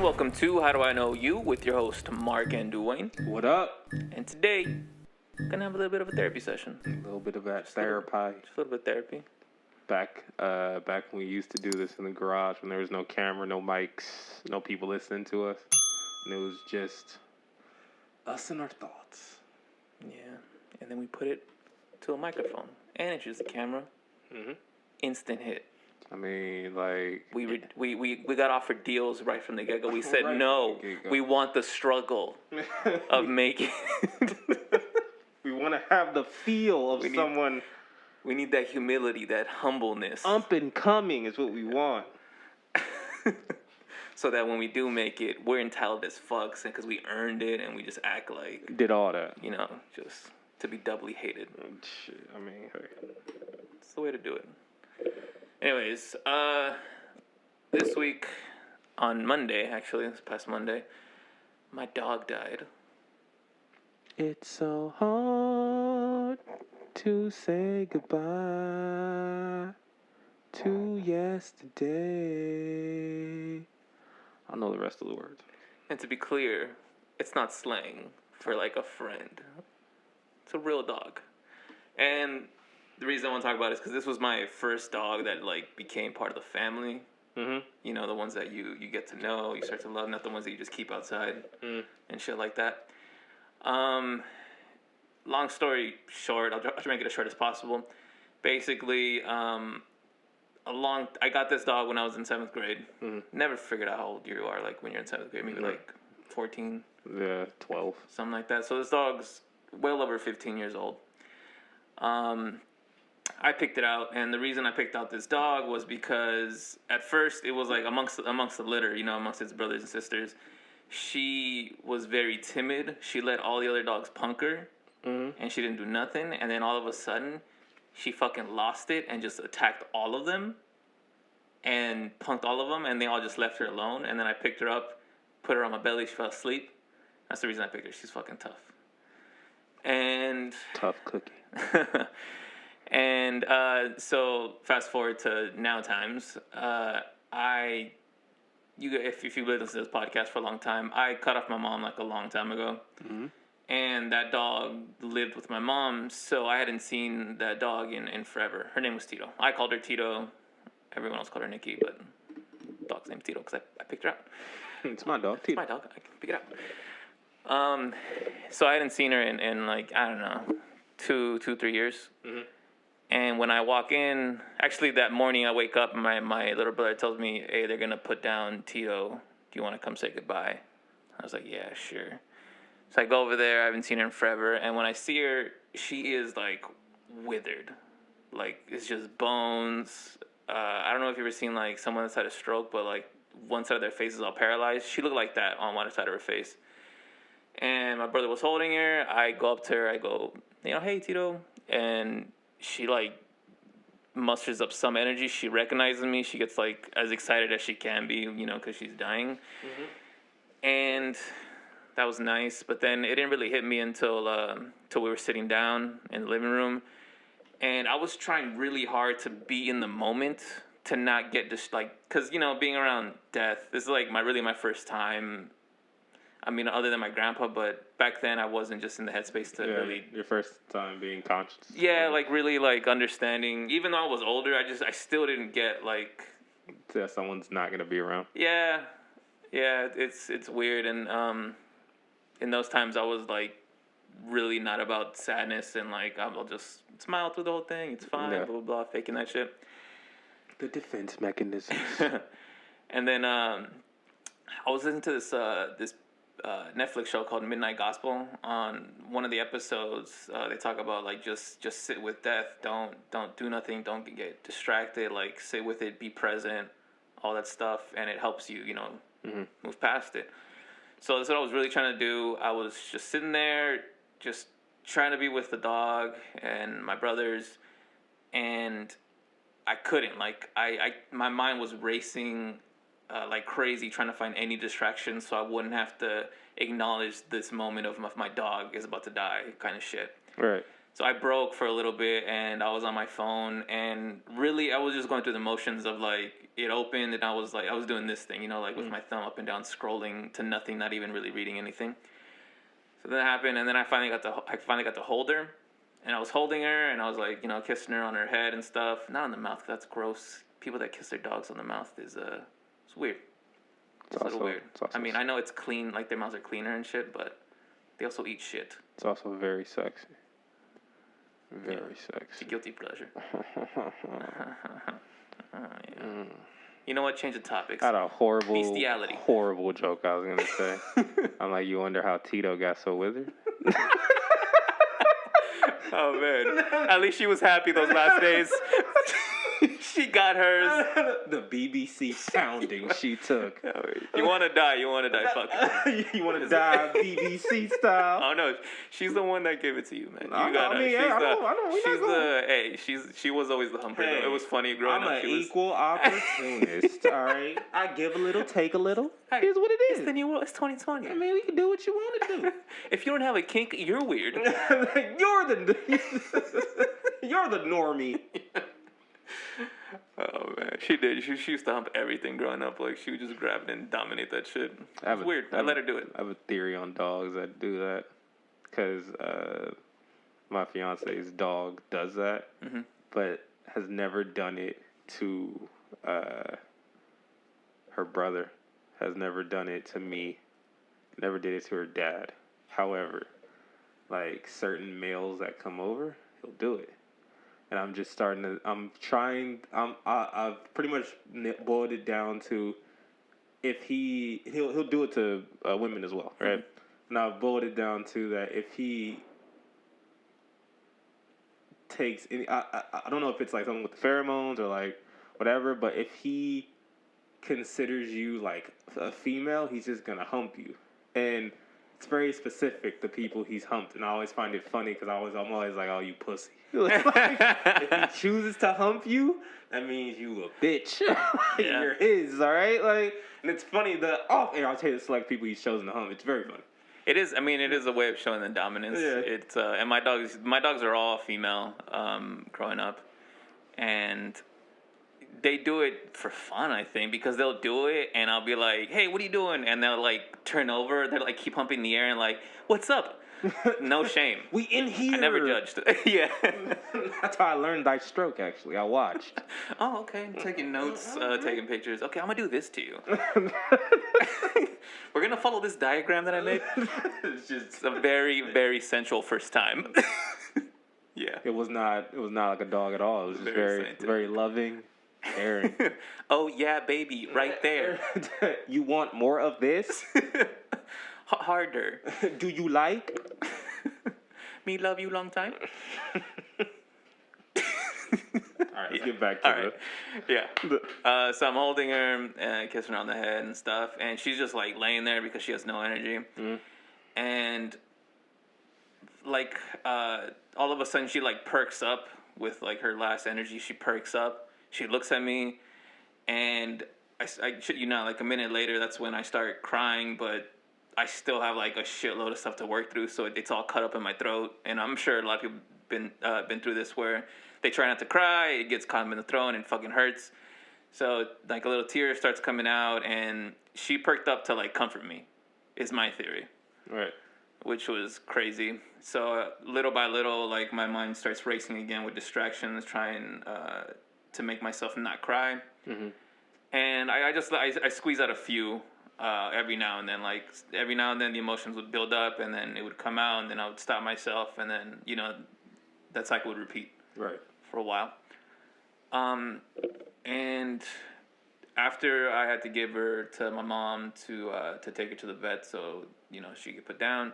Welcome to How Do I Know You with your host Mark and Dwayne. What up? And today, gonna have a little bit of a therapy session. A little bit of that therapy. Just a little bit of therapy. Back when we used to do this in the garage, when there was no camera, no mics, no people listening to us, and it was just us and our thoughts. Yeah, and then we put it to a microphone and introduced the camera. Mm-hmm. Instant hit. I mean, like we got offered deals right from the get-go. We said right no. We want the struggle of making. We want to have the feel of someone. We need that humility, that humbleness. Up and coming is what we want. So that when we do make it, we're entitled as fucks, and because we earned it, and we just act like did all that. You know, just to be doubly hated. Shit, I mean, hey. It's the way to do it. Anyways, this week on Monday, actually, this past Monday, my dog died. It's so hard to say goodbye to yesterday. I don't know the rest of the words. And to be clear, it's not slang for like a friend. It's a real dog. And the reason I want to talk about it is because this was my first dog that like became part of the family. Mm-hmm. You know, the ones that you get to know, you start to love, not the ones that you just keep outside and shit like that. Long story short, I'll try to make it as short as possible. Basically, I got this dog when I was in 7th grade. Mm-hmm. Never figured out how old you are, like when you're in 7th grade, maybe like 14. Yeah, 12. Something like that. So this dog's well over 15 years old. I picked it out, and the reason I picked out this dog was because at first it was like amongst the litter, you know, amongst its brothers and sisters. She was very timid. She let all the other dogs punk her, and she didn't do nothing. And then all of a sudden, she fucking lost it and just attacked all of them, and punked all of them, and they all just left her alone. And then I picked her up, put her on my belly. She fell asleep. That's the reason I picked her. She's fucking tough. And tough cookie. And so fast forward to now times, if you've listened to this podcast for a long time, I cut off my mom like a long time ago, and that dog lived with my mom, so I hadn't seen that dog in forever. Her name was Tito. I called her Tito. Everyone else called her Nikki, but the dog's name's Tito because I picked her out. It's my dog, Tito. It's my dog. I can pick it out. So I hadn't seen her in like, I don't know, 3 years. Mm-hmm. And when I walk in, actually that morning I wake up and my little brother tells me, hey, they're going to put down Tito. Do you want to come say goodbye? I was like, yeah, sure. So I go over there. I haven't seen her in forever. And when I see her, she is like withered. Like it's just bones. I don't know if you've ever seen like someone that's had a stroke, but like one side of their face is all paralyzed. She looked like that on one side of her face. And my brother was holding her. I go up to her. I go, hey, Tito. And she like musters up some energy. She recognizes me. She gets like as excited as she can be, because she's dying. Mm-hmm. And that was nice. But then it didn't really hit me until we were sitting down in the living room. And I was trying really hard to be in the moment, to not get just like, because, being around death, this is like my first time. I mean, other than my grandpa, but back then I wasn't just in the headspace to really... Your first time being conscious. Yeah, like really like understanding. Even though I was older, I still didn't get like... Yeah, someone's not going to be around. Yeah, it's weird. And in those times I was like really not about sadness and like I'll just smile through the whole thing. It's fine, blah, blah, blah, faking that shit. The defense mechanisms. And then I was listening to this Netflix show called Midnight Gospel. On one of the episodes, they talk about like just sit with death. Don't do nothing. Don't get distracted. Like sit with it. Be present. All that stuff, and it helps you, move past it. So that's what I was really trying to do. I was just sitting there, just trying to be with the dog and my brothers, and I couldn't. Like my mind was racing. Like crazy, trying to find any distraction so I wouldn't have to acknowledge this moment of my dog is about to die kind of shit. Right. So I broke for a little bit, and I was on my phone, and really I was just going through the motions of like it opened, and I was doing this thing, like with my thumb up and down, scrolling to nothing, not even really reading anything. So that happened, and then I finally got to hold her, and I was holding her, and I was like, kissing her on her head and stuff, not on the mouth. 'Cause that's gross. People that kiss their dogs on the mouth is it's weird. It's a little weird. I mean, I know it's clean, like their mouths are cleaner and shit, but they also eat shit. It's also very sexy. Very sexy. It's a guilty pleasure. Yeah. You know what? Change the topics. I had a bestiality. Horrible joke I was gonna say. I'm like, you wonder how Tito got so withered? Oh man! At least she was happy those last days. She got hers. The BBC sounding she took. You want to die? Fuck. You want to die BBC style? Oh no, she's the one that gave it to you, man. I know. She was always the humper. Hey, it was funny growing up. I'm an equal opportunist. All right, I give a little, take a little. Hey, here's what it is. It's the new world. It's 2020. I mean, we can do what you want to do. If you don't have a kink, you're weird. You're the normie. Oh man, she did. She used to hump everything growing up. Like she would just grab it and dominate that shit. It's weird. I let her do it. I have a theory on dogs that do that, because my fiance's dog does that, but has never done it to her brother. Has never done it to me. Never did it to her dad. However, like certain males that come over, he'll do it. And I'm just I've pretty much boiled it down to if he'll do it to women as well, right? And I've boiled it down to that if he takes any, I don't know if it's like something with the pheromones or like whatever, but if he considers you like a female, he's just gonna hump you. And it's very specific, the people he's humped, and I always find it funny because I'm always like, "Oh, you pussy!" Like, if he chooses to hump you, that means you a bitch. You're his, all right. Like, and it's funny. I'll tell you the select people he's chosen to hump. It's very funny. It is. I mean, it is a way of showing the dominance. Yeah. It's and my dogs are all female. Growing up, and they do it for fun, I think, because they'll do it, and I'll be like, "Hey, what are you doing?" And they'll like turn over. They're like keep humping the air and like, "What's up?" No shame. We in here. I never judged. Yeah. That's how I learned thy stroke. Actually, I watched. Oh, okay. Taking notes, taking pictures. Okay, I'm gonna do this to you. We're gonna follow this diagram that I made. It's just a very, very sensual first time. Yeah. It was not like a dog at all. It was just very loving. Aaron. Oh yeah, baby, right there. You want more of this? Harder. Do you like? Me love you long time. All right, let's get back to Yeah. So I'm holding her and kissing her on the head and stuff, and she's just like laying there because she has no energy. And like all of a sudden she like perks up with like her last energy. She perks up. She looks at me, and I shit you not, like a minute later, that's when I start crying, but I still have like a shitload of stuff to work through, so it's all cut up in my throat. And I'm sure a lot of people been through this where they try not to cry, it gets caught in the throat and it fucking hurts. So like a little tear starts coming out, and she perked up to like comfort me, is my theory. Right. Which was crazy. So little by little, like my mind starts racing again with distractions, trying to make myself not cry. And I squeeze out a few every now and then. Like every now and then the emotions would build up, and then it would come out, and then I would stop myself, and then that cycle would repeat for a while. And after I had to give her to my mom to take her to the vet so she could put down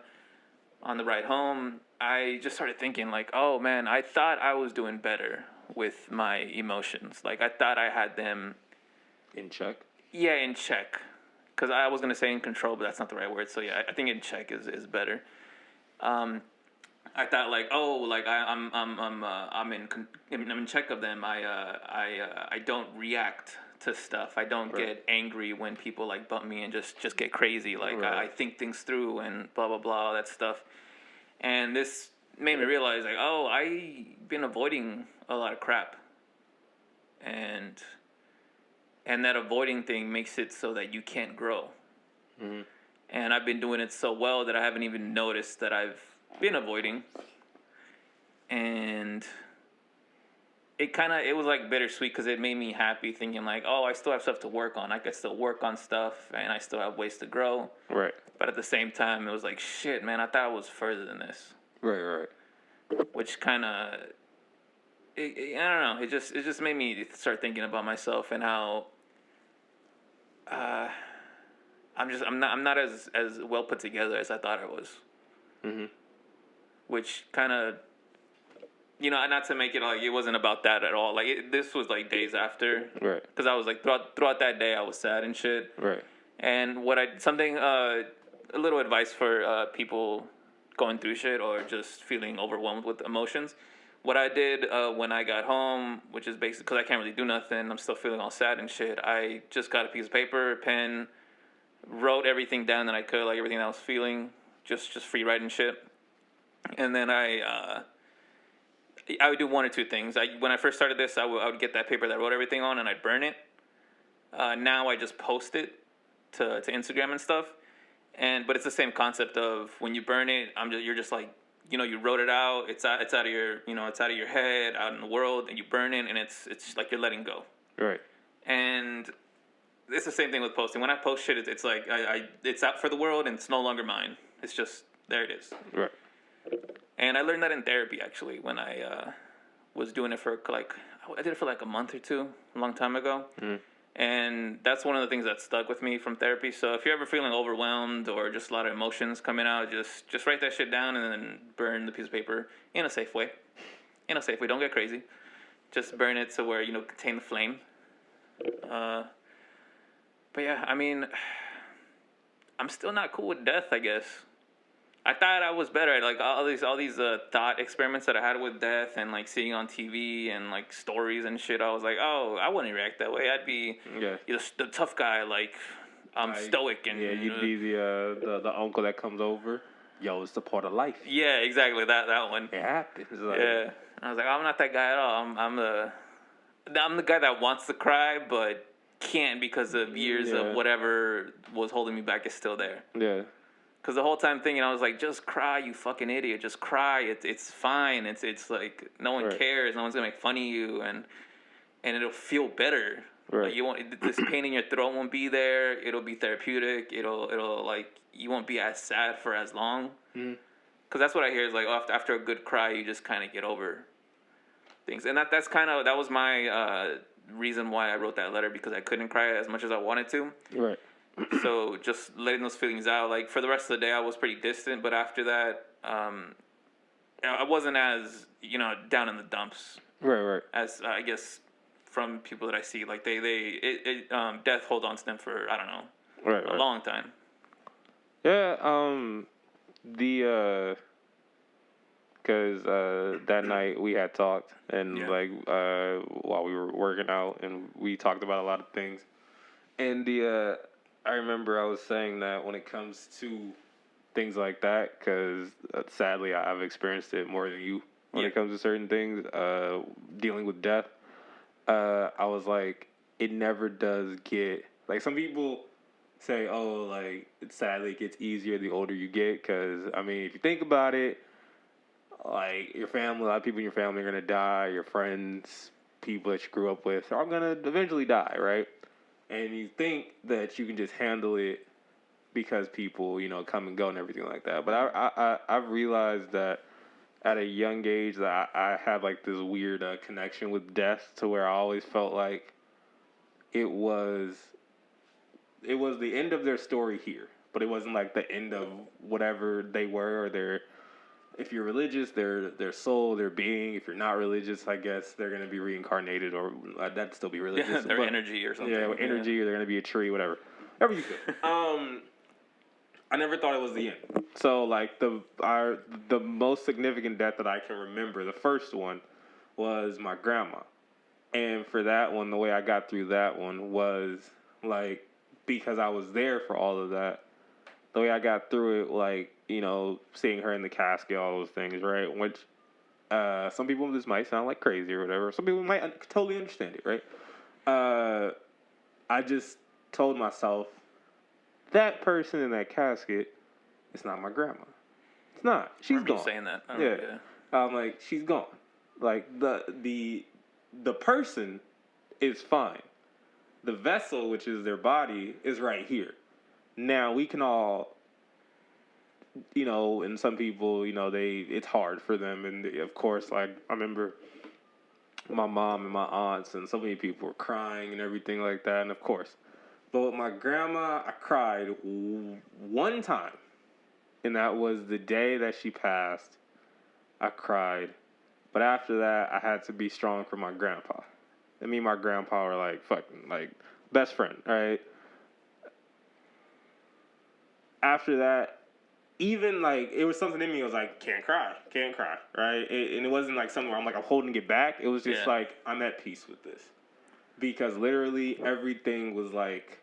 on the ride home, I just started thinking like, oh man, I thought I was doing better with my emotions. Like I thought I had them in check. Yeah, in check. Because I was gonna say in control, but that's not the right word. So yeah, I think in check is better. I thought like, oh, like I'm in check of them. I don't react to stuff. I don't get angry when people like bump me and just get crazy. Like I think things through and blah blah blah, all that stuff. And this made me realize like, oh, I've been avoiding a lot of crap, and that avoiding thing makes it so that you can't grow. Mm-hmm. And I've been doing it so well that I haven't even noticed that I've been avoiding. And it was like bittersweet because it made me happy thinking like, oh, I still have stuff to work on. I could still work on stuff and I still have ways to grow. Right. But at the same time, it was like, shit, man, I thought I was further than this. Right. Which kind of, I don't know. It just made me start thinking about myself and how I'm not as well put together as I thought I was. Mm-hmm. Which kind of, not to make it like it wasn't about that at all. Like this was like days after, right? Because I was like throughout that day I was sad and shit, right? And a little advice for people going through shit or just feeling overwhelmed with emotions. What I did when I got home, which is basically because I can't really do nothing, I'm still feeling all sad and shit. I just got a piece of paper, pen, wrote everything down that I could, like everything that I was feeling, just free writing shit, and then I would do one or two things. When I first started this, I would get that paper that I wrote everything on and I'd burn it. Now I just post it to Instagram and stuff. But it's the same concept of when you burn it, you're just like, you wrote it out. It's out of your, it's out of your head, out in the world, and you burn it, and it's like you're letting go. Right. And it's the same thing with posting. When I post shit, it's like it's out for the world and it's no longer mine. It's just there it is. Right. And I learned that in therapy actually when I was doing it for I did it for like a month or two, a long time ago. Mm. And that's one of the things that stuck with me from therapy. So if you're ever feeling overwhelmed or just a lot of emotions coming out, just write that shit down and then burn the piece of paper in a safe way. Don't get crazy. Just burn it to where, contain the flame. But yeah, I mean, I'm still not cool with death, I guess. I thought I was better. Like all these thought experiments that I had with death and like seeing on TV and like stories and shit. I was like, oh, I wouldn't react that way. I'd be the tough guy. Like I'm stoic and you'd be the uncle that comes over. Yo, it's the part of life. Yeah, exactly that one. It happens. Like, yeah, I was like, I'm not that guy at all. I'm the guy that wants to cry but can't because of years of whatever was holding me back is still there. Yeah. Because the whole time thinking, I was like, just cry, you fucking idiot. Just cry. It's fine. It's like no one cares. No one's gonna make fun of you, and it'll feel better. Right. Like you won't. This pain in your throat won't be there. It'll be therapeutic. It'll like you won't be as sad for as long. Because that's what I hear is like after a good cry, you just kind of get over things, and that was my reason why I wrote that letter, because I couldn't cry as much as I wanted to. Right. So just letting those feelings out. Like for the rest of the day, I was pretty distant. But after that, I wasn't as down in the dumps. Right. As I guess from people that I see, like death holds on to them for I don't know, a long time. Yeah. Because that night we had talked and while we were working out and we talked about a lot of things, and I remember I was saying that when it comes to things like that, because sadly I've experienced it more than you when it comes to certain things, dealing with death, I was like, it never does get, like some people say, oh, like, sadly it gets easier the older you get, because, I mean, if you think about it, like, your family, a lot of people in your family are going to die, your friends, people that you grew up with are going to eventually die, right? And you think that you can just handle it because people, come and go and everything like that. But I've realized that at a young age that I have like this weird connection with death, to where I always felt like it was the end of their story here, but it wasn't like the end of whatever they were, or their, if you're religious, their soul, their being. If you're not religious, I guess they're going to be reincarnated, or that'd still be religious. Yeah, their energy or something. Yeah, energy, or they're going to be a tree, whatever you could. I never thought it was the end. So, like, the most significant death that I can remember, the first one, was my grandma. And for that one, the way I got through that one was, like, because I was there for all of that, the way I got through it, like, seeing her in the casket, all those things, right? Which some people, this might sound like crazy or whatever. Some people might totally understand it, right? I just told myself that person in that casket is not my grandma. It's not. She's gone. You saying that? Yeah. I'm like, she's gone. Like the person is fine. The vessel, which is their body, is right here. Now we can all, and some people, it's hard for them, and of course, like I remember my mom and my aunts, and so many people were crying and everything like that, and of course, but with my grandma, I cried one time, and that was the day that she passed. I cried, but after that, I had to be strong for my grandpa. And me and my grandpa were like fucking like best friend, right? After that, even like it was something in me. I was like, can't cry, right? And it wasn't like something where I'm holding it back. It was just like I'm at peace with this, because literally everything was like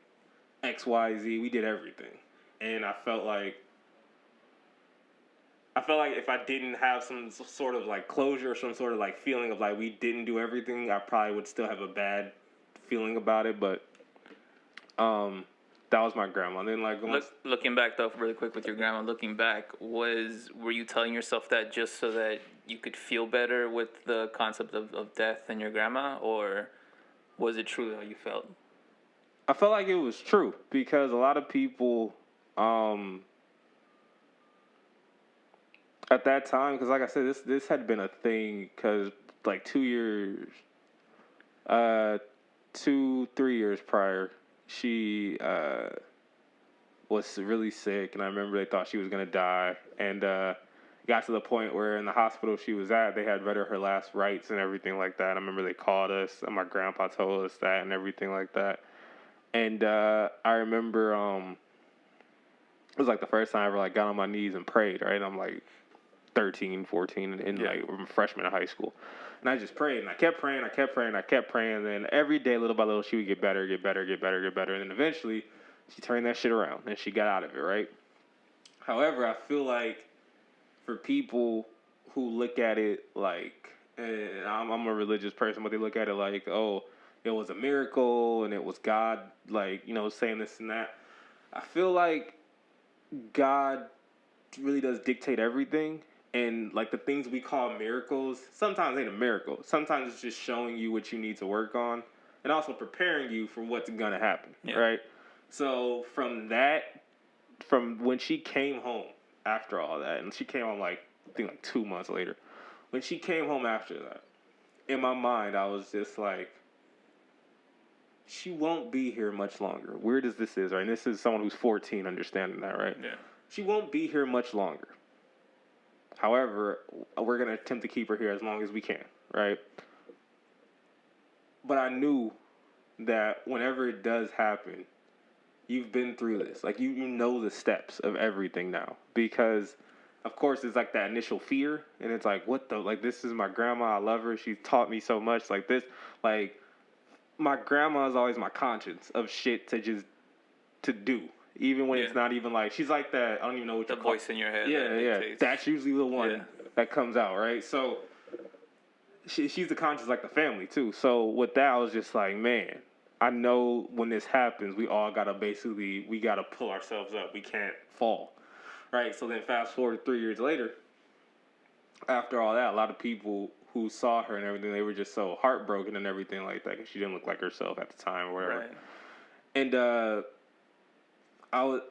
X, Y, Z. We did everything, and I felt like if I didn't have some sort of like closure or some sort of like feeling of like we didn't do everything, I probably would still have a bad feeling about it. But that was my grandma. And then like looking back though, really quick with your grandma, looking back, were you telling yourself that just so that you could feel better with the concept of death and your grandma, or was it true how you felt? I felt like it was true, because a lot of people at that time, because like I said, this had been a thing, because like 2 years, 2-3 years prior, she was really sick, and I remember they thought she was gonna die, and got to the point where in the hospital she was at, they had read her last rites and everything like that. I remember they called us, and my grandpa told us that and everything like that. And I remember it was like the first time I ever like got on my knees and prayed, right? I'm like 13, 14, and like I'm a freshman in high school. And I just prayed, and I kept praying, and then every day, little by little, she would get better. And then eventually, she turned that shit around, and she got out of it, right? However, I feel like for people who look at it like, and I'm a religious person, but they look at it like, oh, it was a miracle, and it was God, like, saying this and that. I feel like God really does dictate everything. And like the things we call miracles, sometimes ain't a miracle. Sometimes it's just showing you what you need to work on, and also preparing you for what's gonna happen, right? So from when she came home after all that, and she came home I think 2 months later. When she came home after that, in my mind I was just like, she won't be here much longer. Weird as this is, right? And this is someone who's 14 understanding that, right? Yeah. She won't be here much longer. However, we're going to attempt to keep her here as long as we can, right? But I knew that whenever it does happen, you've been through this. Like, you know the steps of everything now. Because, of course, it's like that initial fear. And it's like, what the? Like, this is my grandma. I love her. She's taught me so much. Like, this, like, my grandma is always my conscience of shit to do. Even when it's not even like, she's like that, I don't even know what the voice in your head. Yeah. That's usually the one that comes out, right? So she's the conscience, like the family too. So with that, I was just like, man, I know when this happens, we all gotta we gotta pull ourselves up. We can't fall, right? So then fast forward 3 years later, after all that, a lot of people who saw her and everything, they were just so heartbroken and everything like that, because she didn't look like herself at the time or whatever. Right. And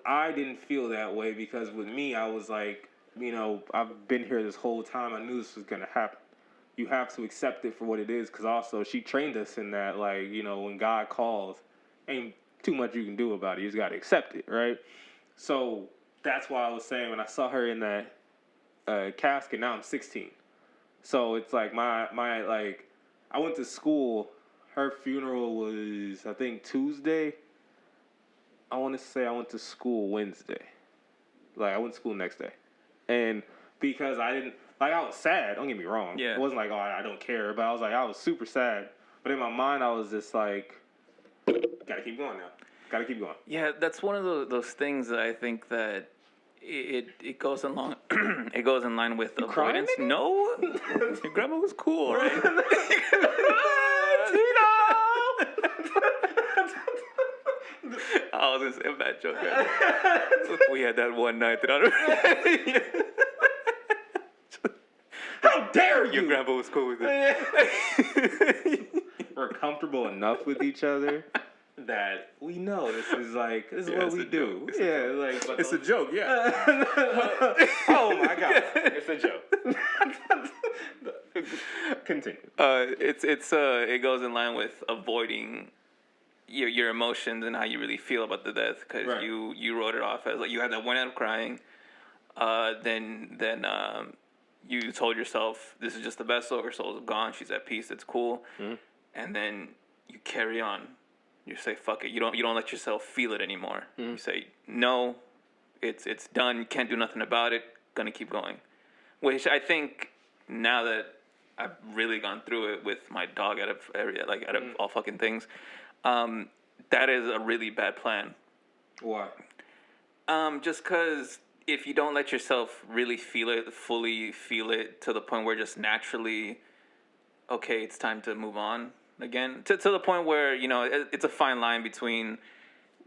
I didn't feel that way, because with me, I was like, I've been here this whole time. I knew this was going to happen. You have to accept it for what it is, because also she trained us in that, like, when God calls, ain't too much you can do about it. You just got to accept it, right? So that's why I was saying, when I saw her in that casket, now I'm 16. So it's like I went to school. Her funeral was, I think, Tuesday. I want to say I went to school Wednesday. Like, I went to school the next day. And because I didn't, like, I was sad, don't get me wrong. Yeah. It wasn't like, oh, I don't care. But I was super sad. But in my mind, I was just like, gotta keep going now. Gotta keep going. Yeah, that's one of those things that I think that it goes along. It goes in line with crying, avoidance. nigga? No, your grandma was cool, right? I was gonna say a bad joke. Right? We had that one night that I don't. How dare you? Your grandpa was cool with it. We're comfortable enough with each other that we know this is what we do. It's a joke. Yeah. Oh my god, it's a joke. Continue. It goes in line with avoiding your emotions and how you really feel about the death, because Right. you wrote it off as like you had that one night of crying, then you told yourself this is just the vessel, her soul's gone, she's at peace, it's cool, and then you carry on. You say fuck it. You don't let yourself feel it anymore. You say no, it's done. You can't do nothing about it. Gonna keep going. Which I think now that I've really gone through it with my dog out of all fucking things, that is a really bad plan. Why? Just because if you don't let yourself really fully feel it to the point where just naturally, okay, it's time to move on again. To the point where, it's a fine line between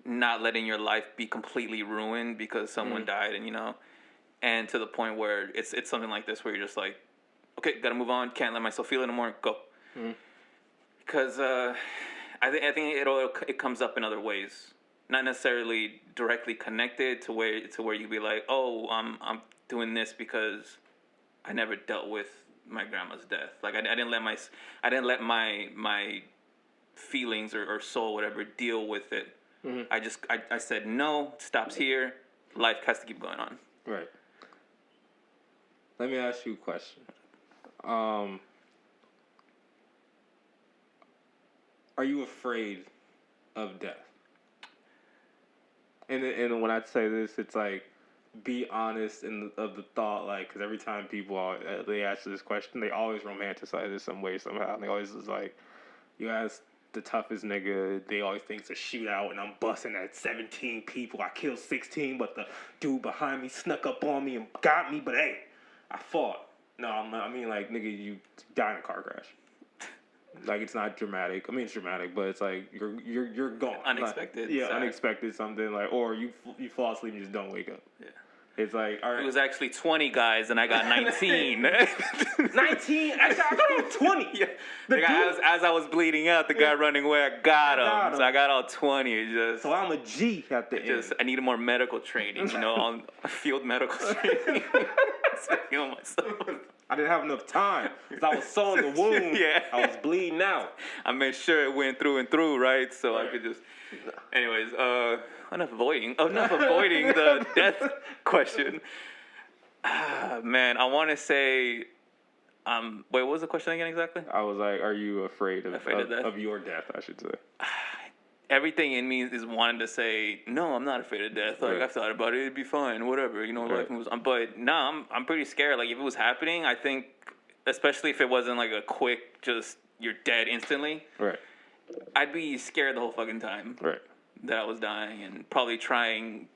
not letting your life be completely ruined because someone died, and to the point where it's something like this where you're just like, okay, gotta move on, can't let myself feel it anymore, go. Because I think it comes up in other ways, not necessarily directly connected to where you'd be like, oh, I'm doing this because I never dealt with my grandma's death. Like I didn't let my feelings or soul, whatever, deal with it. I said no, stops here. Life has to keep going on. Right. Let me ask you a question. Are you afraid of death? And when I say this, it's like, be honest of the thought, like, because every time people they ask this question, they always romanticize it some way, somehow. And they always is like, you ask the toughest nigga, they always think it's a shootout, and I'm busting at 17 people. I killed 16, but the dude behind me snuck up on me and got me. But hey, I fought. No, I mean, like, nigga, you died in a car crash. Like, it's not dramatic. I mean, it's dramatic, but it's like you're gone. Unexpected. Like, yeah, sad. Unexpected something, like, or you fall asleep and you just don't wake up. Yeah. It's like, all right. It was actually 20 guys, and I got 19. 19? Actually, I got 20. Yeah. As I was bleeding out, the guy running away, I got him. So I got all 20. So I'm a G at the end. I needed more medical training, on field medical training to heal myself. I didn't have enough time because I was sewing the wound. Yeah. I was bleeding out. I made sure it went through and through, right? So I could just... Anyways, enough avoiding the death question. Man, I want to say... wait, what was the question again exactly? I was like, are you afraid of death? Of your death, I should say. Everything in me is wanting to say, no, I'm not afraid of death. Like, I've thought about it, it'd be fine, whatever, life moves on. But no, I'm pretty scared. Like, if it was happening, I think, especially if it wasn't like a quick, just, you're dead instantly. Right. I'd be scared the whole fucking time. Right. That I was dying and probably trying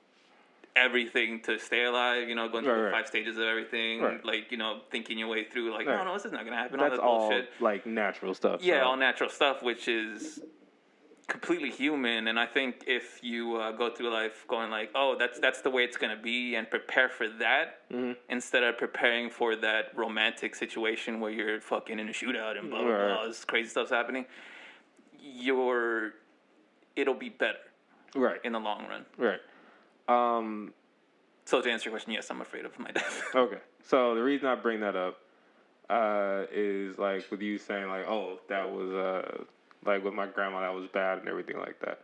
everything to stay alive, going through the 5 stages of everything. Right. Like, thinking your way through, like, no, this is not going to happen. That's all that bullshit. All, like, natural stuff. Yeah, all natural stuff, which is completely human. And I think if you go through life going like, oh, that's the way it's going to be, and prepare for that, instead of preparing for that romantic situation where you're fucking in a shootout and blah, blah, blah, all this crazy stuff's happening, it'll be better. Right. In the long run. Right. So to answer your question, yes, I'm afraid of my death. Okay. So the reason I bring that up is like with you saying like, oh, that was like with my grandma, that was bad and everything like that.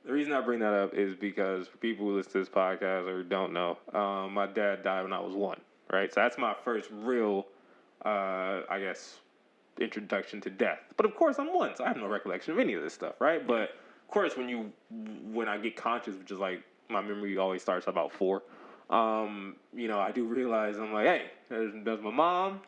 The reason I bring that up is because for people who listen to this podcast or don't know, my dad died when I was 1, right? So that's my first real, I guess, introduction to death. But of course I'm 1, so I have no recollection of any of this stuff, right? But of course when I get conscious, which is like my memory always starts about 4, I do realize I'm like, hey, there's my mom,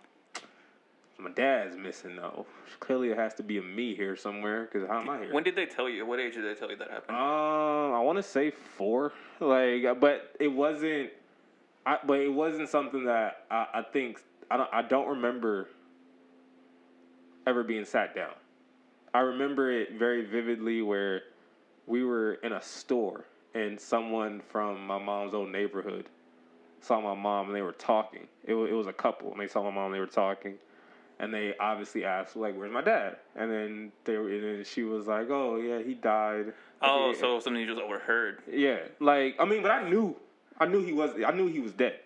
my dad's missing though. Clearly, it has to be a me here somewhere. Because how am I here? When did they tell you? What age did they tell you that happened? I want to say 4. But it wasn't. But it wasn't something that I think I don't remember ever being sat down. I remember it very vividly where we were in a store and someone from my mom's old neighborhood saw my mom and they were talking. It was a couple and they saw my mom and they were talking, and they obviously asked like, "Where's my dad?" And then she was like, "Oh yeah, he died." Oh, so something you just overheard. Yeah, but I knew he was dead.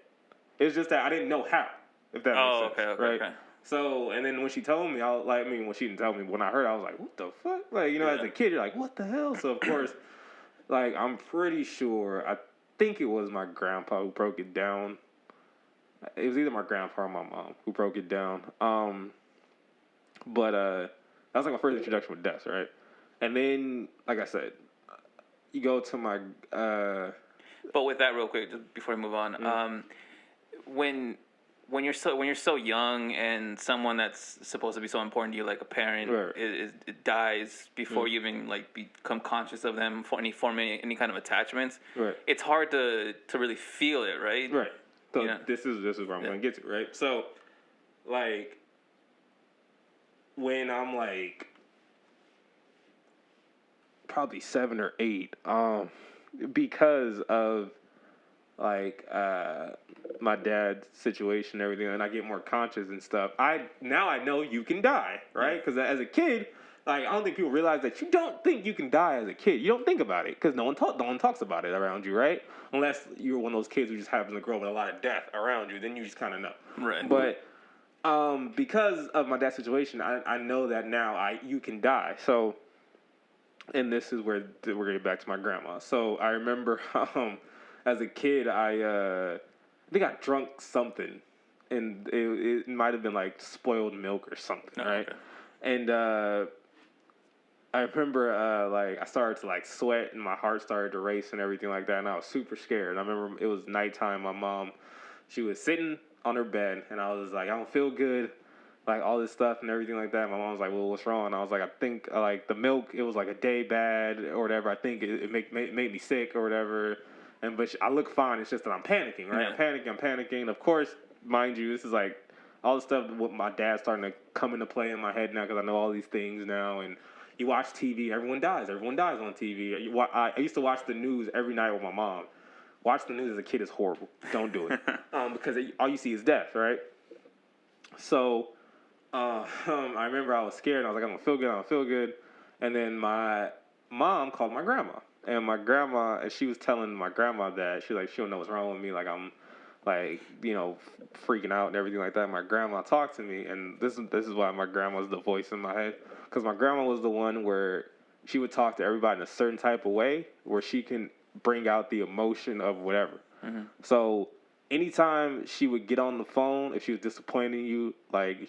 It's just that I didn't know how. If that makes sense, right? Okay. So, and then when she told me, when she didn't tell me, when I heard, I was like, "What the fuck?" As a kid, you're like, "What the hell?" So of course, I'm pretty sure. I think it was my grandpa who broke it down. It was either my grandpa or my mom who broke it down. But that was like my first introduction with death, right? And then, like I said, you go to my. But with that, real quick, just before we move on, when you're so young and someone that's supposed to be so important to you, like a parent, right, it dies before you even become conscious of them for any kind of attachments. Right. It's hard to really feel it, right? Right. So this is where I'm going to get to, right? So, when I'm probably 7 or 8, because of my dad's situation and everything, and I get more conscious and stuff. I know you can die, right? Because as a kid, I don't think people realize that you don't think you can die as a kid. You don't think about it because no one talks about it around you, right? Unless you're one of those kids who just happens to grow up with a lot of death around you, then you just kind of know. Right. But because of my dad's situation, I know that now you can die. So, and this is where we're getting back to my grandma. So I remember as a kid, I think I drunk something, and it might have been spoiled milk or something, right? Okay. And I remember I started to sweat and my heart started to race and everything like that, and I was super scared. And I remember it was nighttime. My mom, she was sitting on her bed, and I was like, I don't feel good, all this stuff and everything like that. My mom was like, well, what's wrong? And I was like, I think the milk, it was a day bad or whatever. I think it made me sick or whatever. But I look fine. It's just that I'm panicking, right? Yeah. I'm panicking. Of course, mind you, this is all the stuff with my dad starting to come into play in my head now because I know all these things now. And you watch TV, everyone dies. Everyone dies on TV. I used to watch the news every night with my mom. Watch the news as a kid is horrible. Don't do it. Because all you see is death, right? So I remember I was scared. And I was like, I don't feel good. And then my mom called my grandma. And my grandma, and she was telling my grandma that she don't know what's wrong with me. I'm freaking out and everything like that. My grandma talked to me, and this is why my grandma's the voice in my head. Because my grandma was the one where she would talk to everybody in a certain type of way where she can bring out the emotion of whatever. Mm-hmm. So anytime she would get on the phone, if she was disappointing you,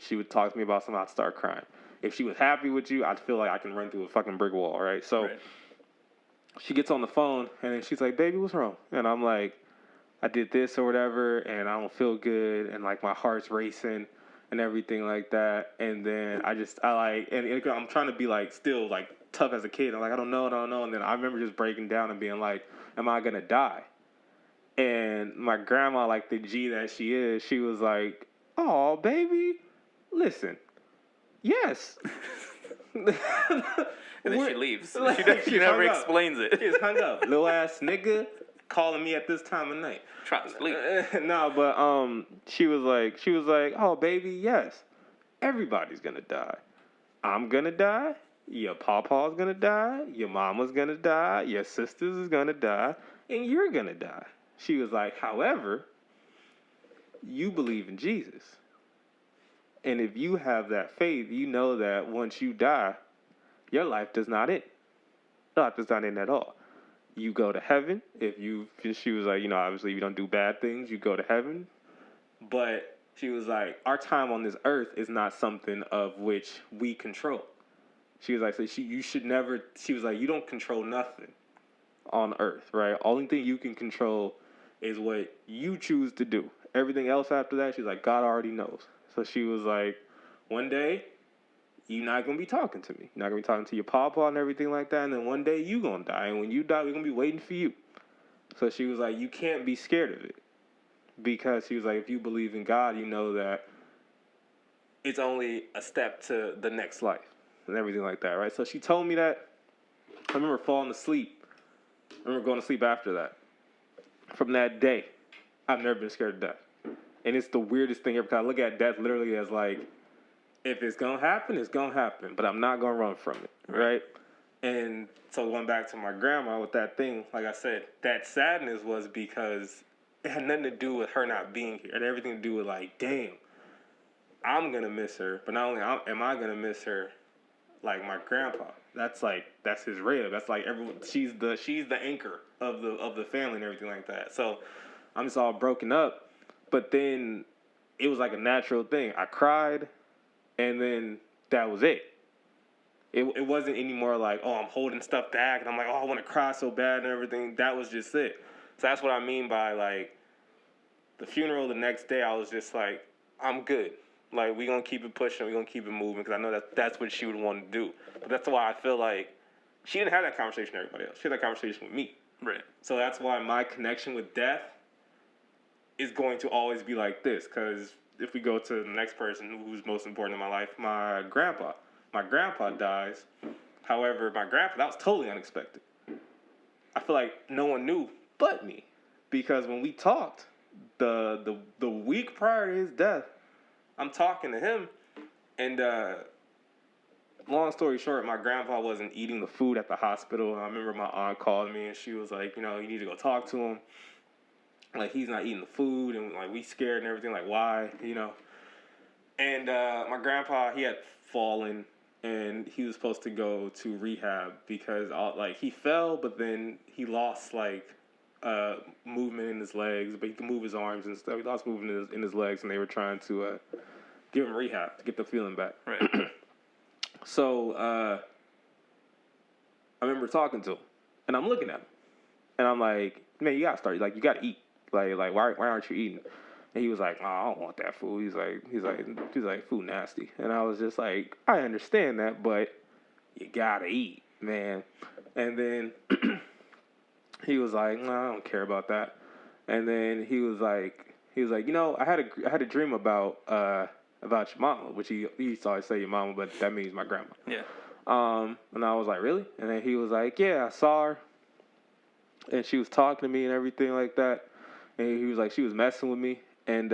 she would talk to me about something, I'd start crying. If she was happy with you, I'd feel like I can run through a fucking brick wall, right? So. Right. She gets on the phone, and then she's like, baby, what's wrong? And I'm like, I did this or whatever, and I don't feel good, and, my heart's racing and everything like that. And then I'm trying to be, still, tough as a kid. I'm like, I don't know. And then I remember just breaking down and being like, am I going to die? And my grandma, the G that she is, she was like, oh, baby, listen, yes. And then she leaves. She never explains it. She just hung up. Little ass nigga calling me at this time of night. Trying to sleep. No, but she was like, oh baby, yes, everybody's gonna die. I'm gonna die. Your papa's gonna die. Your mama's gonna die. Your sisters is gonna die, and you're gonna die. She was like, however, you believe in Jesus, and if you have that faith, you know that once you die, your life does not end. Your life does not end at all. You go to heaven. She was like, obviously if you don't do bad things, you go to heaven. But she was like, our time on this earth is not something of which we control. She was like, you should never, she was like, you don't control nothing on earth, right? Only thing you can control is what you choose to do. Everything else after that, she's like, God already knows. So she was like, one day, you're not going to be talking to me. You're not going to be talking to your papa and everything like that. And then one day, you going to die. And when you die, we're going to be waiting for you. So she was like, you can't be scared of it. Because she was like, if you believe in God, you know that it's only a step to the next life and everything like that, right? So she told me that. I remember falling asleep. I remember going to sleep after that. From that day, I've never been scared of death. And it's the weirdest thing ever, because I look at death literally as like, if it's going to happen, it's going to happen. But I'm not going to run from it, right? And so going back to my grandma with that thing, like I said, that sadness was because it had nothing to do with her not being here. It had everything to do with like, damn, I'm going to miss her. But not only am I going to miss her, like my grandpa. That's his rib. That's like everyone. She's the anchor of the family and everything like that. So I'm just all broken up. But then it was like a natural thing. I cried, and then that was it. It wasn't anymore like, oh, I'm holding stuff back, and I'm like, oh, I want to cry so bad and everything. That was just it. So that's what I mean by like the funeral the next day. I was just like, I'm good. Like, we're going to keep it pushing. We're going to keep it moving, because I know that's what she would want to do. But that's why I feel like she didn't have that conversation with everybody else. She had that conversation with me. Right. So that's why my connection with death is going to always be like this. Because if we go to the next person who's most important in my life, my grandpa. My grandpa dies. However, my grandpa, that was totally unexpected. I feel like no one knew but me. Because when we talked, the week prior to his death, I'm talking to him, and long story short, my grandpa wasn't eating the food at the hospital. And I remember my aunt called me, and she was like, you need to go talk to him. Like, he's not eating the food, and like, we scared and everything. Like, why, And my grandpa, he had fallen, and he was supposed to go to rehab because he fell, but then he lost movement in his legs, but he could move his arms and stuff. He lost movement in his legs, and they were trying to give him rehab to get the feeling back. Right. So I remember talking to him, and I'm looking at him, and I'm like, man, you gotta start. Like, you gotta eat. Like why aren't you eating? And he was like, oh, I don't want that food. He's like, food nasty. And I was just like, I understand that, but you gotta eat, man. And then he was like, no, I don't care about that. And then he was like, I had a dream about your mama, which he used to always say your mama, but that means my grandma. Yeah. And I was like, really? And then he was like, yeah, I saw her, and she was talking to me and everything like that. And he was like, she was messing with me, and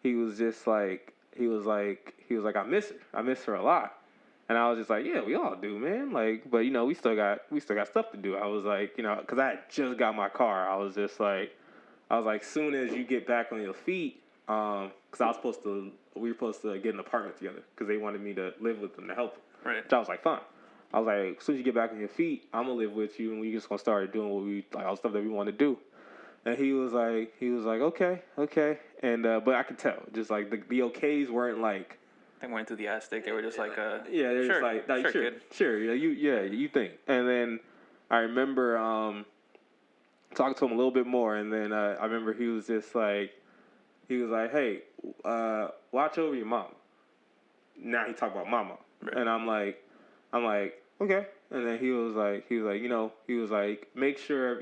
he was like, I miss her a lot. And I was just like, yeah, we all do, man. Like, but we still got stuff to do. I was like, because I had just got my car. I was like, soon as you get back on your feet, because we were supposed to get an apartment together because they wanted me to live with them to help them. Right. So I was like, fine. I was like, as soon as you get back on your feet, I'm gonna live with you, and we just gonna start doing all the stuff that we want to do. And he was like, okay. And but I could tell, just like the okays weren't like. They weren't enthusiastic. They were just like, yeah, they're sure, just like sure, you think. And then I remember talking to him a little bit more, and then I remember he was like, hey, watch over your mom. Now he talked about mama, right. And I'm like, okay. And then he was like, make sure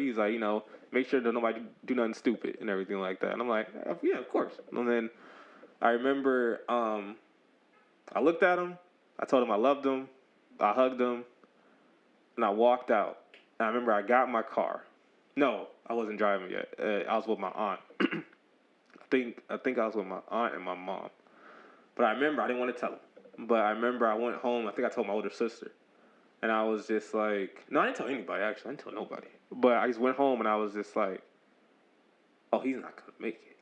that nobody do nothing stupid and everything like that. And I'm like, yeah, of course. And then I remember I looked at him, I told him I loved him, I hugged him, and I walked out. And I remember I got in my car. No, I wasn't driving yet. I was with my aunt. I think I was with my aunt and my mom. But I remember I didn't want to tell him. But I remember I went home. I think I told my older sister. And I was just like, no, I didn't tell anybody, actually. I didn't tell nobody. But I just went home and I was just like, oh, he's not going to make it.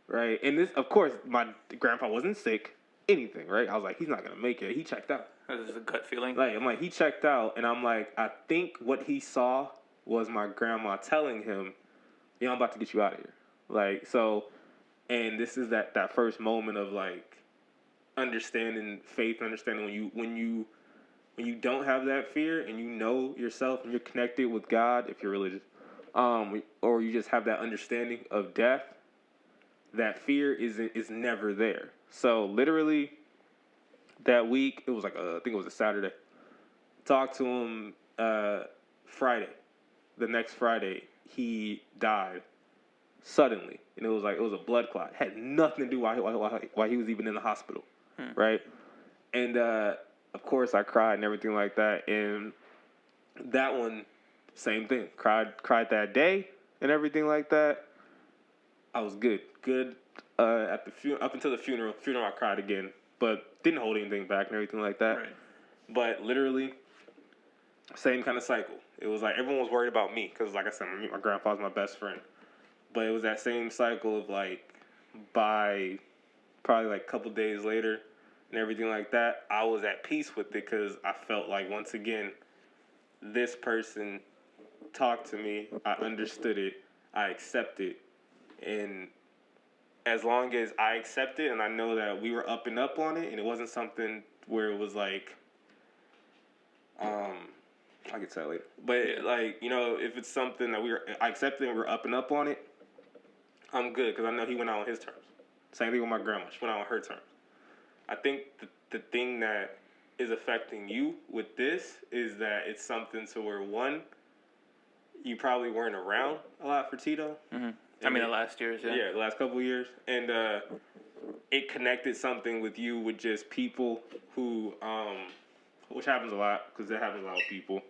Right? And this, of course, my grandpa wasn't sick, anything, right? I was like, he's not going to make it. He checked out. This is a gut feeling. I'm like, he checked out. And I'm like, I think what he saw was my grandma telling him, I'm about to get you out of here. Like, so, and this is that first moment of like understanding faith, understanding when you don't have that fear and you know yourself and you're connected with God, if you're religious, or you just have that understanding of death, that fear is never there. So literally, that week, it was like I think it was a Saturday. Talked to him Friday. The next Friday, he died suddenly, and it was a blood clot. Had nothing to do why he was even in the hospital, right? And of course, I cried and everything like that. And that one, same thing. Cried that day and everything like that. I was good at the up until the funeral. Funeral, I cried again, but didn't hold anything back and everything like that. Right. But literally, same kind of cycle. It was like everyone was worried about me because, like I said, my grandpa's my best friend. But it was that same cycle of like, by probably like a couple days later and everything like that, I was at peace with it because I felt like, once again, this person talked to me, I understood it, I accepted, and as long as I accept it and I know that we were up and up on it and it wasn't something where it was like, I can tell later. But like, you know, if it's something that I accepted and we're up and up on it, I'm good because I know he went out on his terms. Same thing with my grandma. She went out on her terms. I think the thing that is affecting you with this is that it's something to where, one, you probably weren't around a lot for Tito. Mm-hmm. I mean, the last years, yeah. Yeah, the last couple of years. And it connected something with you with just people who, which happens a lot because that happens a lot with people.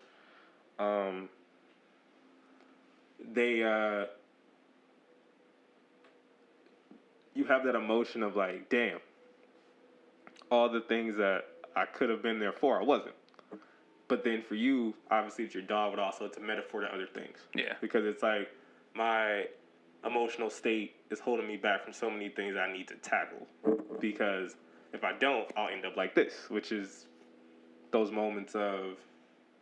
You have that emotion of like, damn, all the things that I could have been there for, I wasn't. But then for you, obviously it's your dog, but also it's a metaphor to other things. Yeah. Because it's like my emotional state is holding me back from so many things I need to tackle. Because if I don't, I'll end up like this, which is those moments of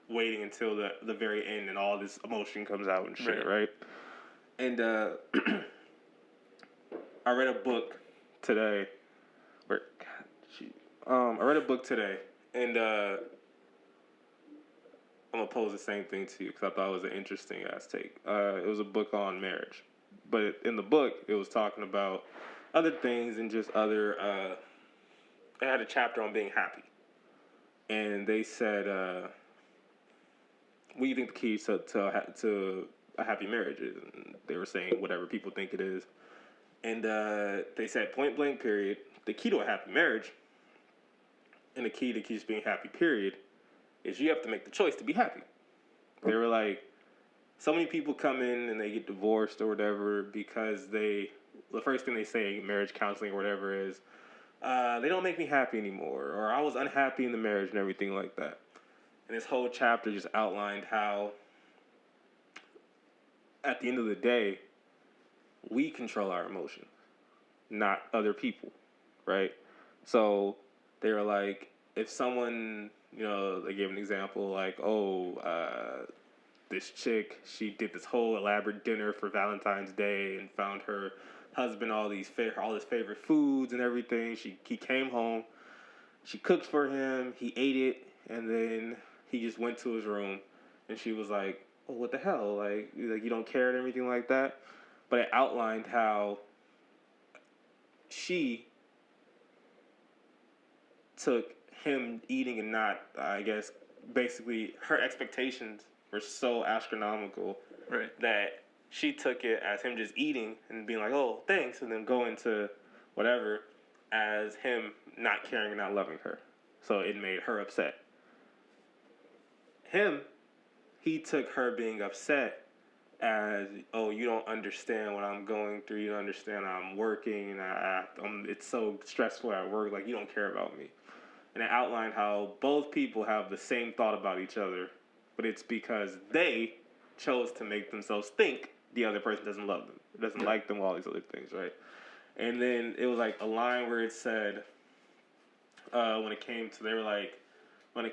waiting until the very end and all this emotion comes out and shit, right? And I read a book today. I read a book today, and I'm gonna pose the same thing to you because I thought it was an interesting ass take. It was a book on marriage, but in the book, it was talking about other things and just other. It had a chapter on being happy, and they said, "What do you think the key to a happy marriage is?" And they were saying whatever people think it is, and they said point blank period, the key to a happy marriage, and the key to just being happy period, is you have to make the choice to be happy. They were like, so many people come in and they get divorced or whatever because the first thing they say in marriage counseling or whatever is, they don't make me happy anymore, or I was unhappy in the marriage and everything like that. And this whole chapter just outlined how, at the end of the day, we control our emotions, not other people, right? So they were like, if someone, you know, they gave an example like, this chick, she did this whole elaborate dinner for Valentine's Day and found her husband all his favorite foods and everything. He came home, she cooked for him, he ate it, and then he just went to his room, and she was like, "Oh, what the hell? Like you don't care and everything like that." But it outlined how she took him eating and not, I guess, basically her expectations were so astronomical that she took it as him just eating and being like, "Oh, thanks," and then going to whatever as him not caring and not loving her. So it made her upset. He took her being upset as, "Oh, you don't understand what I'm going through. You don't understand I'm working and it's so stressful at work. Like, you don't care about me." And it outlined how both people have the same thought about each other, but it's because they chose to make themselves think the other person doesn't love them, doesn't like them, all these other things, right? And then it was like a line where it said, when it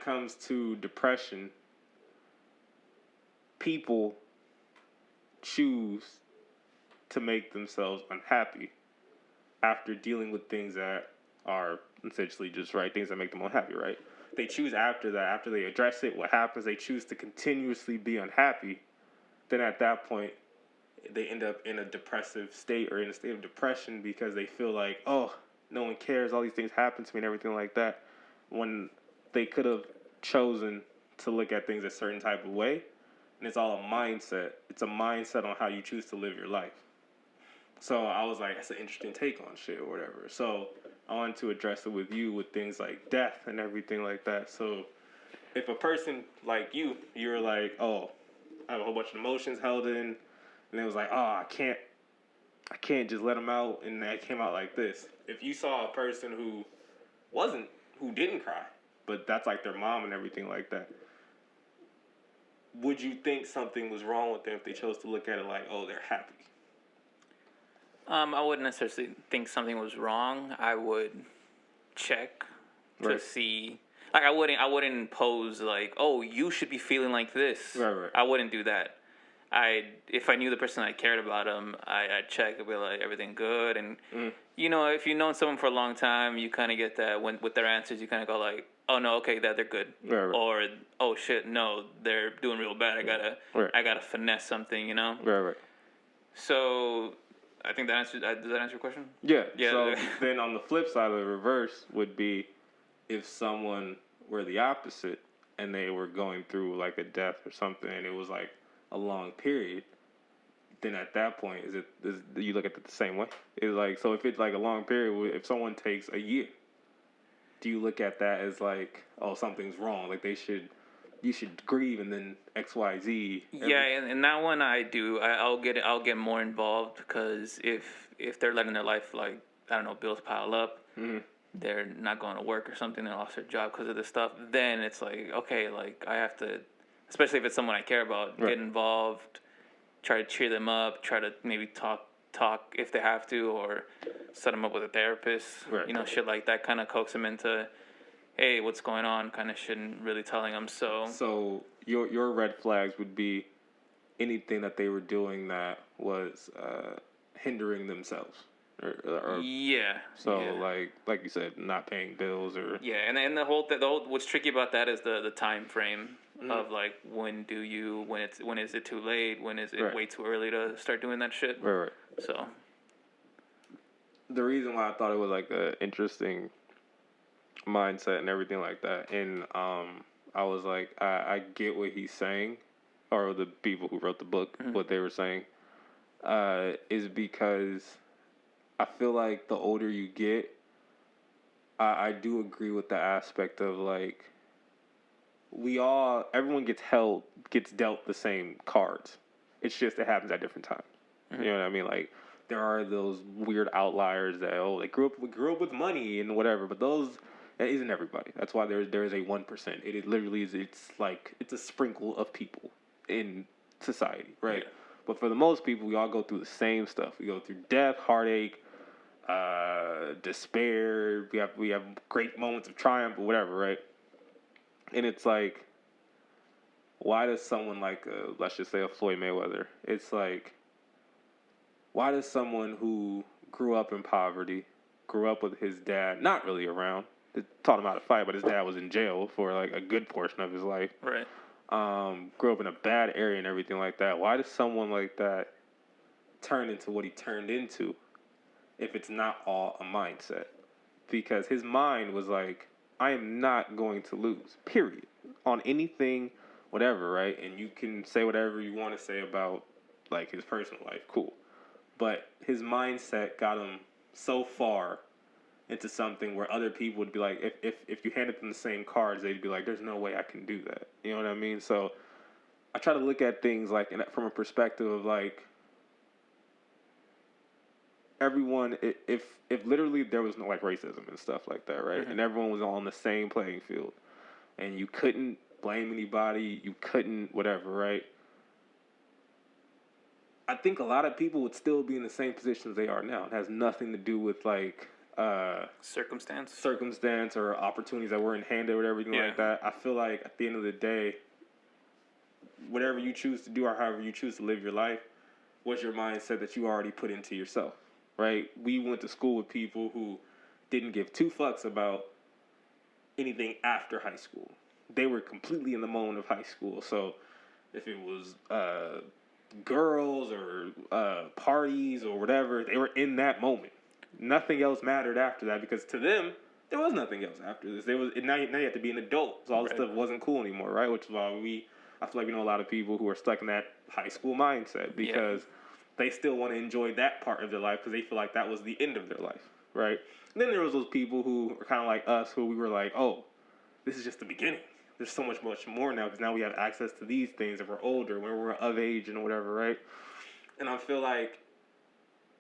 comes to depression, people choose to make themselves unhappy after dealing with things that are essentially just things that make them unhappy, right? They choose after that, after they address it, what happens, they choose to continuously be unhappy. Then at that point, they end up in a depressive state or in a state of depression because they feel like, oh, no one cares, all these things happen to me and everything like that. when they could have chosen to look at things a certain type of way. And it's all a mindset. It's a mindset on how you choose to live your life. So I was like, that's an interesting take on shit or whatever. So I wanted to address it with you with things like death and everything like that. So if a person like you're like, oh, I have a whole bunch of emotions held in, and it was like, oh, I can't just let them out, and I came out like this. If you saw a person who didn't cry, but that's like their mom and everything like that, would you think something was wrong with them if they chose to look at it like, oh, they're happy? I wouldn't necessarily think something was wrong. I would check to see. Like I wouldn't impose like, oh, you should be feeling like this. Right. I wouldn't do that. If I knew the person, I cared about them, I'd check. I'd be like, everything good, and if you've known someone for a long time, you kind of get that with their answers, you kind of go like, oh no, okay, that they're good, or oh shit, no, they're doing real bad. I gotta finesse something, Right. So I think does that answer your question? Yeah. So then on the flip side of the reverse would be if someone were the opposite and they were going through like a death or something, and it was like a long period, then at that point, is you look at it the same way? It's like, so if it's like a long period, if someone takes a year, do you look at that as like, oh, something's wrong? Like you should grieve and then X, Y, Z. Yeah, and that one I do. I'll get more involved because if they're letting their life, like, I don't know, bills pile up, they're not going to work or something, they lost their job because of this stuff, then it's like, okay, like I have to, especially if it's someone I care about, get involved, try to cheer them up, try to maybe talk if they have to, or set them up with a therapist, shit like that, kind of coax them into, hey, what's going on, kind of shit, and really telling them. So your red flags would be anything that they were doing that was hindering themselves. Like you said, not paying bills or and the whole what's tricky about that is the time frame of like when is it too late, when is it way too early to start doing that shit. Right. So the reason why I thought it was like an interesting mindset and everything like that, and I was like, I get what he's saying, or the people who wrote the book, what they were saying, is because I feel like the older you get, I do agree with the aspect of like, everyone gets dealt the same cards. It's just it happens at different times. You know what I mean? Like, there are those weird outliers that they grew up with money and whatever, but that isn't everybody. That's why there is a 1%. It literally is. It's like it's a sprinkle of people in society, right? Yeah. But for the most people, we all go through the same stuff. We go through death, heartache, despair. We have great moments of triumph or whatever, right? And it's like, why does someone like let's just say a Floyd Mayweather? It's like, why does someone who grew up in poverty, grew up with his dad not really around, taught him how to fight, but his dad was in jail for like a good portion of his life. Right. Grew up in a bad area and everything like that. Why does someone like that turn into what he turned into if it's not all a mindset? Because his mind was like, I am not going to lose, period. On anything, whatever, right? And you can say whatever you want to say about like his personal life, cool. But his mindset got him so far into something where other people would be like, if you handed them the same cards, they'd be like, there's no way I can do that. You know what I mean? So I try to look at things like from a perspective of like, everyone, if literally there was no like racism and stuff like that, right? And everyone was on the same playing field, and you couldn't blame anybody, you couldn't whatever, right? I think a lot of people would still be in the same positions they are now. It has nothing to do with like circumstance or opportunities that weren't handed or everything like that. I feel like at the end of the day, whatever you choose to do or however you choose to live your life was your mindset that you already put into yourself, right? We went to school with people who didn't give two fucks about anything after high school. They were completely in the moment of high school. So if it was girls or parties or whatever, they were in that moment. Nothing else mattered after that because to them, there was nothing else after this. Now you have to be an adult, so all this stuff wasn't cool anymore, right? Which is why I feel like we know a lot of people who are stuck in that high school mindset because they still want to enjoy that part of their life because they feel like that was the end of their life, right? And then there was those people who are kind of like us, who we were like, oh, this is just the beginning. There's so much more now because now we have access to these things if we're older, when we're of age and whatever, right? And I feel like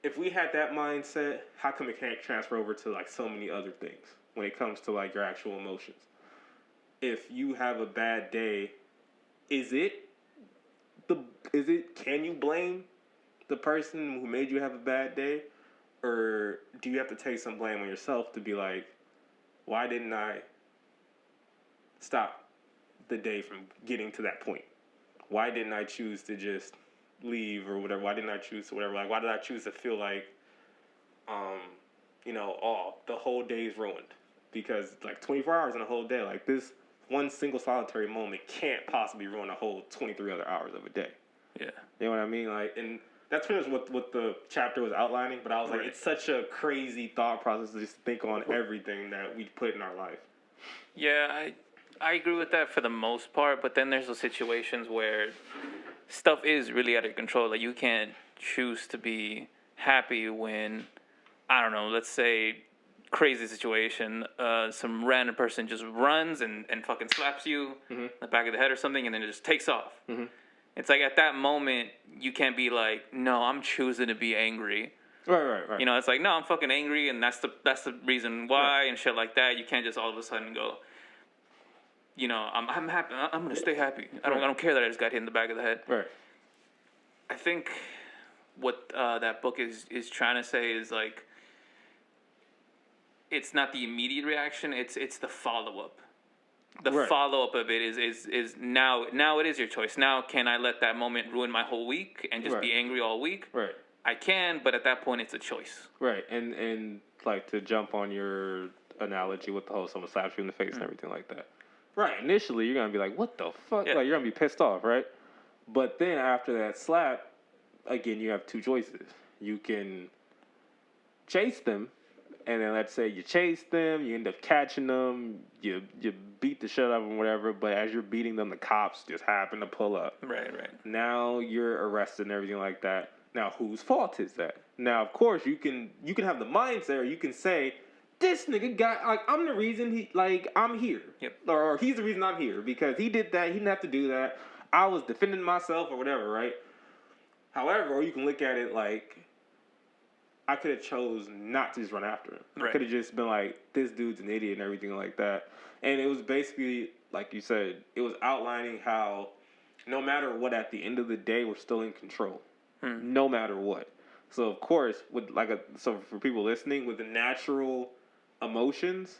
if we had that mindset, how come it can't transfer over to like so many other things when it comes to like your actual emotions? If you have a bad day, can you blame the person who made you have a bad day? Or do you have to take some blame on yourself to be like, why didn't I stop the day from getting to that point? Why didn't I choose to just leave or whatever? Why didn't I choose to whatever? Like, why did I choose to feel like, the whole day is ruined? Because like 24 hours in a whole day, like this one single solitary moment can't possibly ruin a whole 23 other hours of a day. Yeah. You know what I mean? Like, and that's pretty much what the chapter was outlining. But I was like, it's such a crazy thought process to just think on everything that we put in our life. Yeah, I agree with that for the most part, but then there's those situations where stuff is really out of control. Like, you can't choose to be happy when, I don't know, let's say, crazy situation, some random person just runs and fucking slaps you in the back of the head or something, and then it just takes off. Mm-hmm. It's like, at that moment, you can't be like, no, I'm choosing to be angry. Right. You know, it's like, no, I'm fucking angry, and that's the reason why, and shit like that. You can't just all of a sudden go, you know, I'm happy. I'm gonna stay happy. I don't care that I just got hit in the back of the head. Right. I think what that book is trying to say is like, it's not the immediate reaction. It's the follow up. The follow up of it is now it is your choice. Now, can I let that moment ruin my whole week and just be angry all week? Right. I can, but at that point, it's a choice. Right. And like, to jump on your analogy with the whole someone slaps you in the face and everything like that. Right. Initially, you're going to be like, what the fuck? Yeah. Like, you're going to be pissed off, right? But then after that slap, again, you have two choices. You can chase them, and then let's say you chase them, you end up catching them, you beat the shit out of them, whatever, but as you're beating them, the cops just happen to pull up. Right. Now you're arrested and everything like that. Now, whose fault is that? Now, of course, you can have the mindset, or you can say, this nigga got, like, I'm the reason I'm here. Yep. Or he's the reason I'm here because he did that. He didn't have to do that. I was defending myself or whatever, right? However, or you can look at it like, I could have chose not to just run after him. Right. I could have just been like, this dude's an idiot and everything like that. And it was basically, like you said, it was outlining how no matter what, at the end of the day, we're still in control. No matter what. So, of course, so for people listening, with the natural emotions,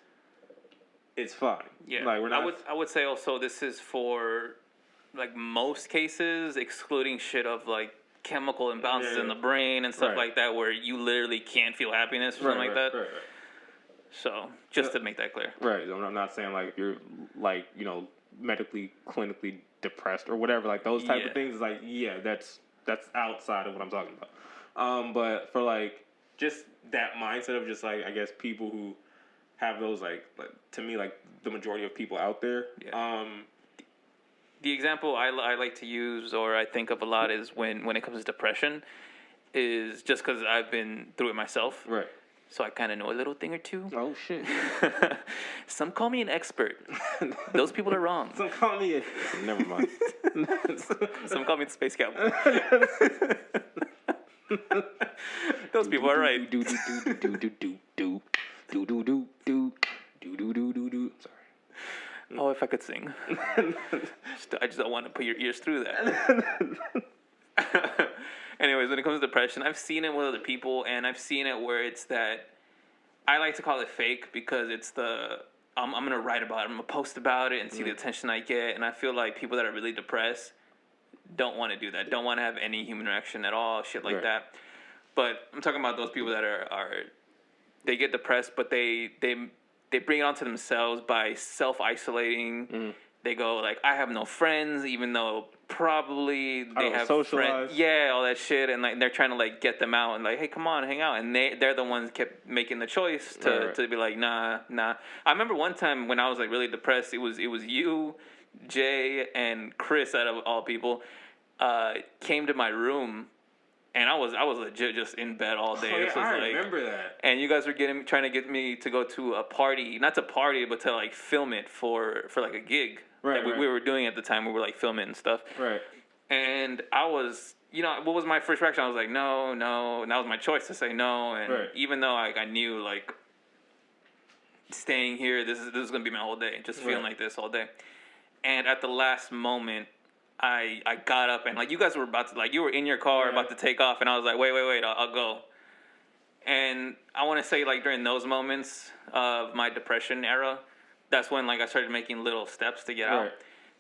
it's fine. Yeah. Like, we're not... I would say also this is for, like, most cases, excluding shit of, like, chemical imbalances in the brain and stuff like that, where you literally can't feel happiness or something like that. Right. So, just to make that clear. Right. I'm not saying, like, if you're, like, you know, medically, clinically depressed or whatever, like, those type of things, like, that's outside of what I'm talking about. But for, like, just that mindset of just, like, I guess people who have those, like to me, like, the majority of people out there. Yeah. The example I like to use, or I think of a lot, is when it comes to depression, is just because I've been through it myself. Right. So I kind of know a little thing or two. Oh, shit. Some call me an expert. Those people are wrong. Some call me Never mind. Some call me the space cowboy. Those people are right. Sorry. Oh, if I could sing. I just don't want to put your ears through that. Anyways, when it comes to depression, I've seen it with other people, and I've seen it where it's that, I like to call it fake, because it's I'm going to write about it, I'm going to post about it and see the attention I get, and I feel like people that are really depressed don't want to do that, don't want to have any human interaction at all, shit like that. But I'm talking about those people that are they get depressed, but they bring it onto themselves by self-isolating, They go like, I have no friends, even though probably they have socialize. friends. Yeah, all that shit, and like they're trying to like get them out and like, hey, come on, hang out. And they're the ones kept making the choice to be like, nah. I remember one time when I was like really depressed. It was you, Jay, and Chris, out of all people, came to my room. And I was legit just in bed all day. Oh, yeah, I like, remember that. And you guys were trying to get me to go to a party, not to party, but to like film it for like a gig that we were doing at the time. We were like filming and stuff. Right. And I was, what was my first reaction? I was like, no. And that was my choice to say no. And even though I knew like staying here, this is gonna be my whole day, just feeling like this all day. And at the last moment, I got up and like you guys were about to you were in your car about to take off, and I was like, wait, I'll go. And I want to say like during those moments of my depression era, that's when like I started making little steps to get out.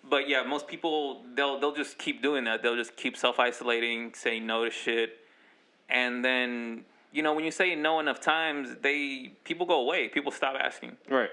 But yeah, most people they'll just keep doing that. They'll just keep self-isolating, saying no to shit, and then when you say no enough times, people go away. People stop asking. Right.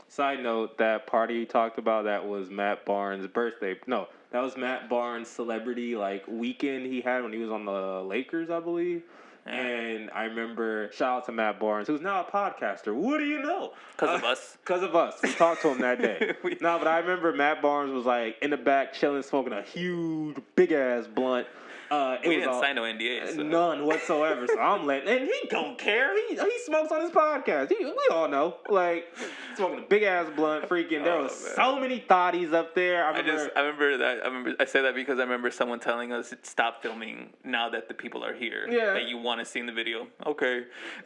Side note, that party you talked about, that was Matt Barnes' birthday. No, that was Matt Barnes' celebrity weekend he had when he was on the Lakers, I believe. Yeah. And I remember, shout out to Matt Barnes, who's now a podcaster. What do you know? Because of us. Because of us. We talked to him that day. No, but I remember Matt Barnes was in the back chilling, smoking a huge, big-ass blunt. We didn't sign no NDAs. So. None whatsoever. So I'm letting, and he don't care. He smokes on his podcast. We all know. Smoking a big ass blunt, freaking. There was so many thotties up there. I remember that. I say that because I remember someone telling us stop filming now that the people are here. Yeah. That you want to see in the video. Okay.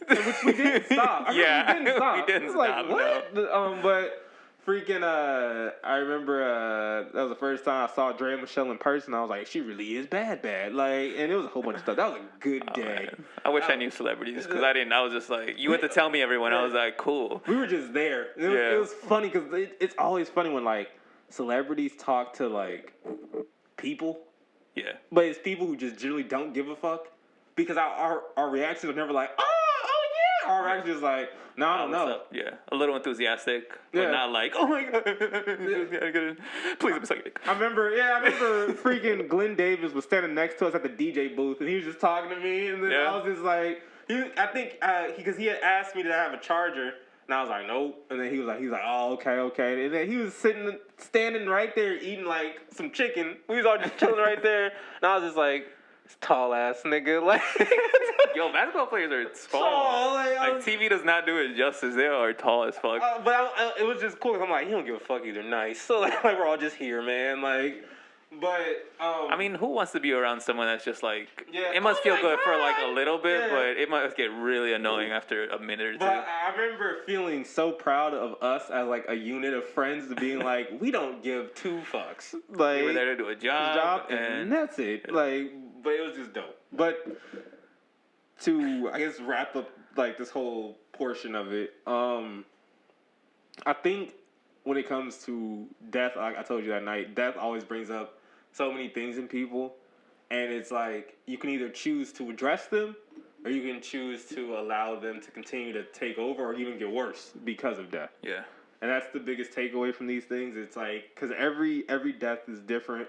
Which we didn't stop. We didn't stop. We didn't stop. What? No. But. Freaking, I remember that was the first time I saw Dre Michelle in person. I was like, she really is bad. And it was a whole bunch of stuff. That was a good day. Man. I wish I knew celebrities because I didn't. I was just like, you had to tell me everyone. I was like, cool. We were just there. It was funny because it's always funny when celebrities talk to people. Yeah. But it's people who just generally don't give a fuck because our reactions are never like, oh yeah. Our reactions is like, no, I don't know. Yeah, a little enthusiastic, but not like, oh my god, please let me suck your dick. I remember freaking Glenn Davis was standing next to us at the DJ booth, and he was just talking to me, and then I was just like, I think because he had asked me to have a charger, and I was like, nope, and then he was like, oh, okay, and then he was standing right there eating some chicken. We was all just chilling right there, and I was just like, this tall ass nigga, Yo, basketball players are tall. TV does not do it justice. They are tall as fuck. But it was just cool because I'm like, he don't give a fuck either. Nice. So we're all just here, man. But I mean, who wants to be around someone that's just it must feel good for a little bit, but it must get really annoying after a minute or two. But I remember feeling so proud of us as a unit of friends being we don't give two fucks. We were there to do a job and that's it. But it was just dope. But to, I guess, wrap up this whole portion of it, I think when it comes to death, like I told you that night, death always brings up so many things in people, and it's you can either choose to address them, or you can choose to allow them to continue to take over, or even get worse because of death. Yeah, and that's the biggest takeaway from these things. It's because every death is different.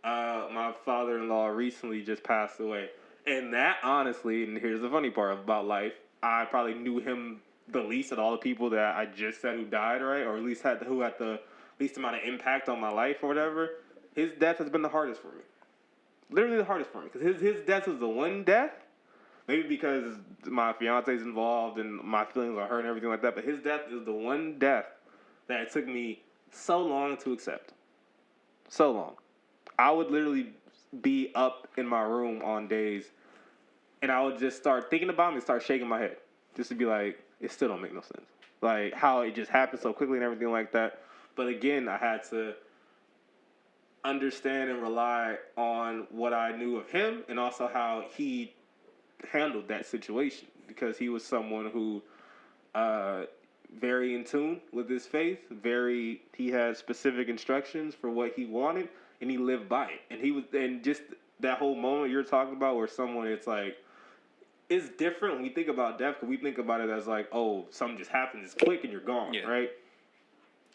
My father-in-law recently just passed away. And that, honestly, and here's the funny part about life, I probably knew him the least of all the people that I just said who died, right? Or at least who had the least amount of impact on my life or whatever. His death has been the hardest for me. Literally the hardest for me. Because his death was the one death, maybe because my fiance's involved and my feelings are hurt and everything like that, but his death is the one death that it took me so long to accept. So long. I would literally be up in my room on days, and I would just start thinking about him and start shaking my head, just to be like, it still don't make no sense. How it just happened so quickly and everything like that. But again, I had to understand and rely on what I knew of him and also how he handled that situation, because he was someone who very in tune with his faith, he had specific instructions for what he wanted, and he lived by it. And just that whole moment you're talking about where someone, it's it's different when we think about death, because we think about it as oh, something just happens, it's quick and you're gone, right?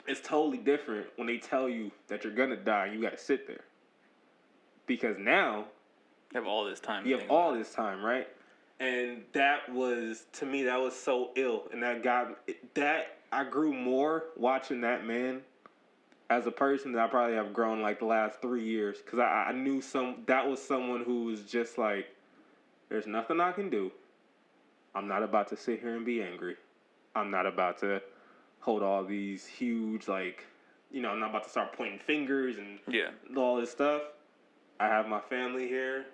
It's totally different when they tell you that you're gonna die and you gotta sit there. Because now you have all this time. You have all this time, right? And that was, to me, that was so ill. And I grew more watching that man as a person than I probably have grown like the last 3 years. Because I knew that was someone who was just like, there's nothing I can do. I'm not about to sit here and be angry. I'm not about to hold all these huge, like, I'm not about to start pointing fingers and all this stuff. I have my family here.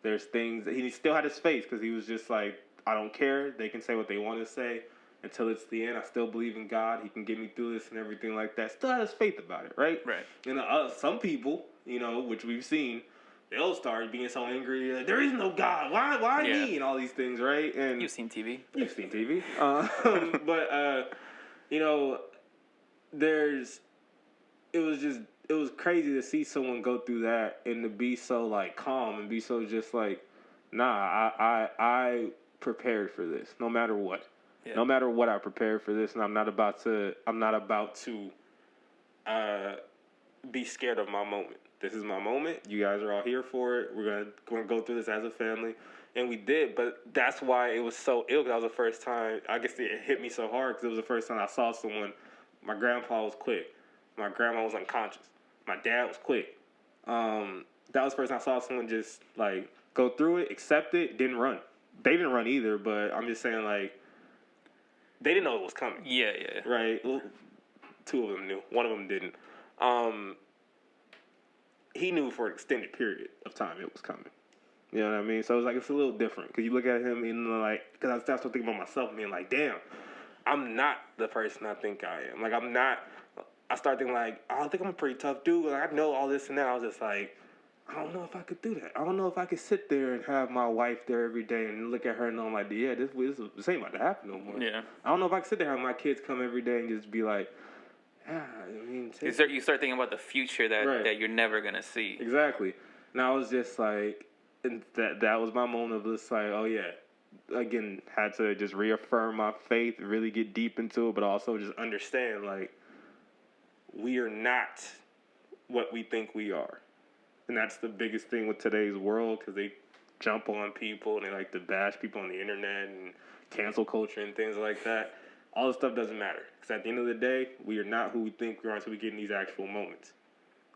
There's things that he still had his face because he was just like, I don't care. They can say what they want to say until it's the end. I still believe in God. He can get me through this and everything like that. Still had his faith about it, right? Right. And some people, which we've seen, they'll start being so angry. Like, there is no God. Why me? And all these things, right? And you've seen TV. You've seen TV. But it was crazy to see someone go through that and to be so like calm and be so just like, nah, I prepared for this no matter what. Yeah. No matter what, I prepared for this, and I'm not about to be scared of my moment. This is my moment. You guys are all here for it. We're gonna go through this as a family, and we did. But that's why it was so ill. Because that was the first time. I guess it hit me so hard because it was the first time I saw someone. My grandpa was quick. My grandma was unconscious. My dad was quick. That was the first time I saw someone just like go through it, accept it, didn't run. They didn't run either. But I'm just saying like they didn't know it was coming. Yeah. Right. Well, 2 of them knew. 1 of them didn't. He knew for an extended period of time it was coming. You know what I mean? So it's a little different because you look at him and like, because I started thinking about myself, being like, damn, I'm not the person I think I am. Like I'm not. I started thinking like, I think I'm a pretty tough dude. Like I know all this and that. I was just like, I don't know if I could do that. I don't know if I could sit there and have my wife there every day and look at her and know I'm like, yeah, this ain't about to happen no more. Yeah. I don't know if I could sit there and have my kids come every day and just be like, yeah, I mean, you start thinking about the future that you're never gonna see. Exactly. And I was just like, and that was my moment of just like, oh yeah. Again, had to just reaffirm my faith, really get deep into it, but also just understand like we are not what we think we are. And that's the biggest thing with today's world because they jump on people and they like to bash people on the internet and cancel culture and things like that. All this stuff doesn't matter. Because at the end of the day, we are not who we think we are until we get in these actual moments.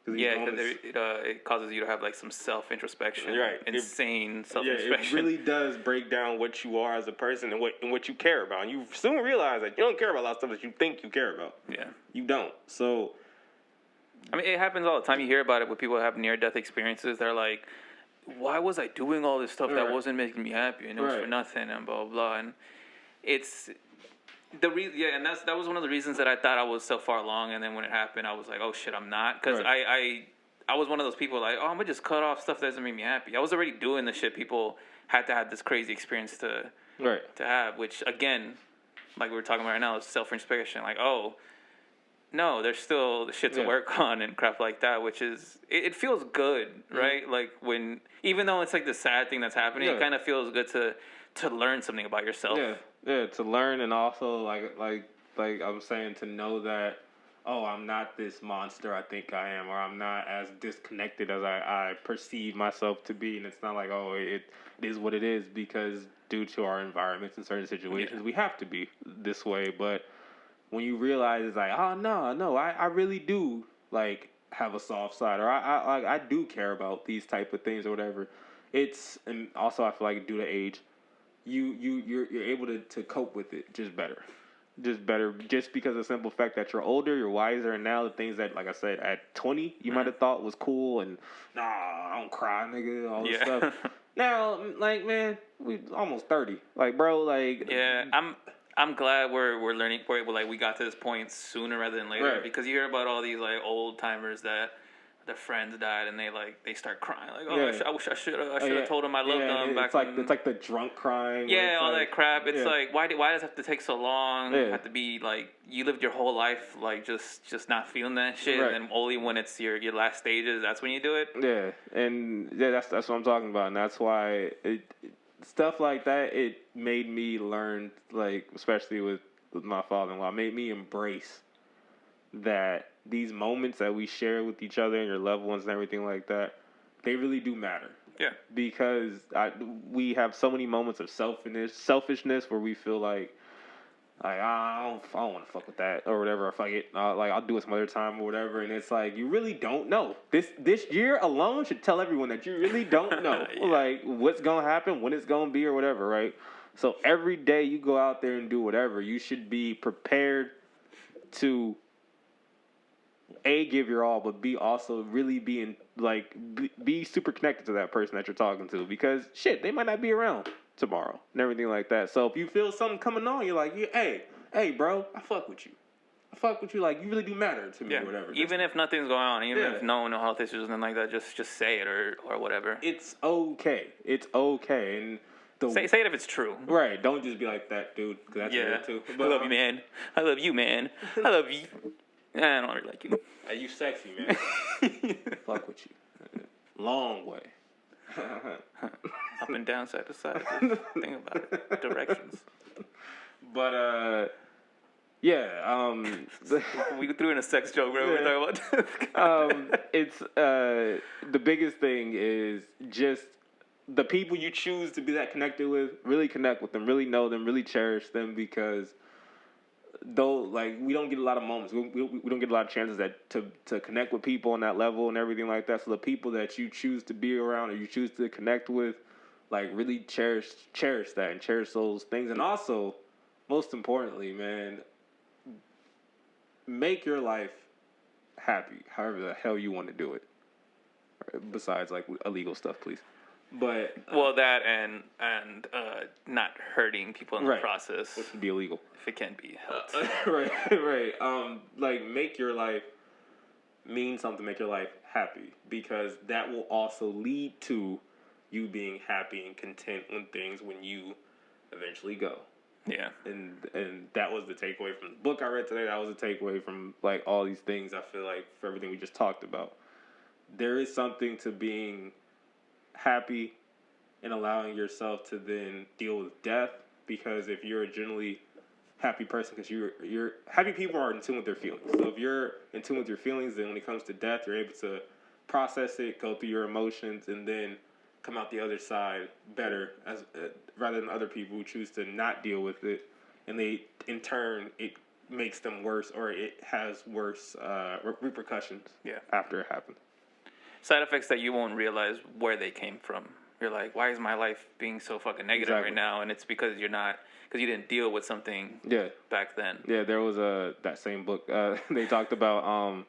Yeah, because it causes you to have like some self-introspection. Right. Insane self-introspection. Yeah, it really does break down what you are as a person and what you care about. And you soon realize that you don't care about a lot of stuff that you think you care about. Yeah. You don't. So, I mean, it happens all the time. You hear about it with people who have near-death experiences. They're like, why was I doing all this stuff that wasn't making me happy? And it was for nothing and blah, blah, blah. And it's... and that was one of the reasons that I thought I was so far along, and then when it happened, I was like, oh shit, I'm not, because I was one of those people like, oh, I'm gonna just cut off stuff that doesn't make me happy. I was already doing the shit people had to have this crazy experience to have, which again, like we were talking about right now, is self-introspection. Like, oh, no, there's still shit to work on and crap like that, which is it feels good, right? Like when even though it's like the sad thing that's happening, it kind of feels good to learn something about yourself. Yeah, to learn and also like I'm saying to know that, oh, I'm not this monster I think I am, or I'm not as disconnected as I perceive myself to be, and it's not like, oh, it is what it is because due to our environments and certain situations we have to be this way. But when you realize it's like, oh no, I really do like have a soft side, or I do care about these type of things or whatever. And also I feel like due to age, you're able to cope with it just better just because of the simple fact that you're older, you're wiser, and now the things that, like I said, at 20 you might have thought was cool and nah, I don't cry, nigga, all this stuff. Now, like, man, we almost 30, like, bro, like, I'm glad we're learning, we got to this point sooner rather than later, because you hear about all these like old timers that their friends died and they start crying like, I wish I should have told them I loved them back then. It's like the drunk crying, all that crap. It's like why does it have to take so long? Have to be like you lived your whole life like just not feeling that shit, and then only when it's your last stages, that's when you do it. That's what I'm talking about, and that's why stuff like that, it made me learn, like, especially with my father-in-law, made me embrace that these moments that we share with each other and your loved ones and everything like that, they really do matter. Yeah. Because we have so many moments of selfishness where we feel like I don't want to fuck with that or whatever. Or fuck it, like I'll do it some other time or whatever. And it's like you really don't know. This year alone should tell everyone that you really don't know, Yeah. like what's gonna happen, when it's gonna be, or whatever, right? So every day you go out there and do whatever, you should be prepared to give your all, but be also really being like be super connected to that person that you're talking to, because shit, they might not be around tomorrow and everything like that. So if you feel something coming on, you're like, hey, bro, I fuck with you. Like you really do matter to me, or whatever. Even if nothing's going on, even if no health issues or something like that, just say it or whatever. It's okay. And say it if it's true. Right. Don't just be like that, dude. Cause that's weird too. But, I love you, man. I love you, man. I love you. I don't really like you. Hey, you sexy, man. Fuck with you. Long way. Up and down, side to side. Think about it. Directions. But we threw in a sex joke, bro. Yeah. We're talking about. It's the biggest thing is just the people you choose to be that connected with. Really connect with them. Really know them. Really cherish them, because though, like, we don't get a lot of moments. We don't get a lot of chances to connect with people on that level and everything like that. So the people that you choose to be around or you choose to connect with, like, really cherish that and cherish those things. And also, most importantly, man, make your life happy, however the hell you want to do it. Besides, like, illegal stuff, please. But that and not hurting people in the process, which would be illegal if it can be helped. Right. Like, make your life mean something. Make your life happy, because that will also lead to you being happy and content when you eventually go. Yeah. And that was the takeaway from the book I read today. That was the takeaway from, like, all these things. I feel like for everything we just talked about, there is something to being happy and allowing yourself to then deal with death, because if you're a generally happy person, because you're happy people are in tune with their feelings. So if you're in tune with your feelings, then when it comes to death, you're able to process it, go through your emotions, and then come out the other side better, as rather than other people who choose to not deal with it, and they, in turn, it makes them worse, or it has worse repercussions after it happens. Side effects that you won't realize where they came from. You're like, why is my life being so fucking negative right now? And it's because you didn't deal with something back then. Yeah, there was that same book. They talked about,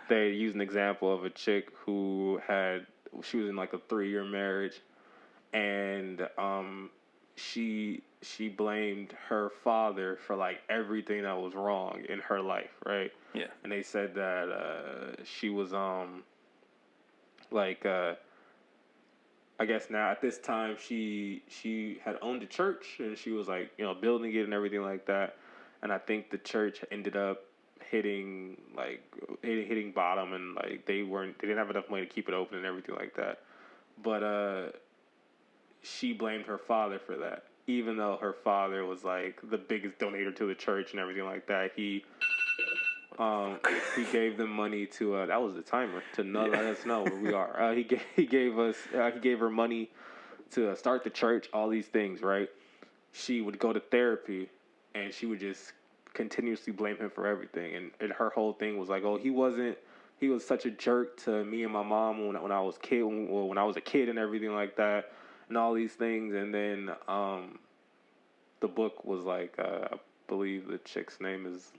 they used an example of a chick who she was in like a 3-year marriage, and she blamed her father for like everything that was wrong in her life, right? Yeah. And they said that she was I guess now at this time she had owned a church, and she was like, building it and everything like that. And I think the church ended up hitting bottom, and like they didn't have enough money to keep it open and everything like that. But she blamed her father for that, even though her father was like the biggest donator to the church and everything like that. He gave them money to that was the timer to let us know where we are. He gave her money to start the church, all these things, right? She would go to therapy, and she would just continuously blame him for everything, and her whole thing was like, oh, he was such a jerk to me and my mom when I was a kid and everything like that, and all these things. And then the book was like, I believe the chick's name is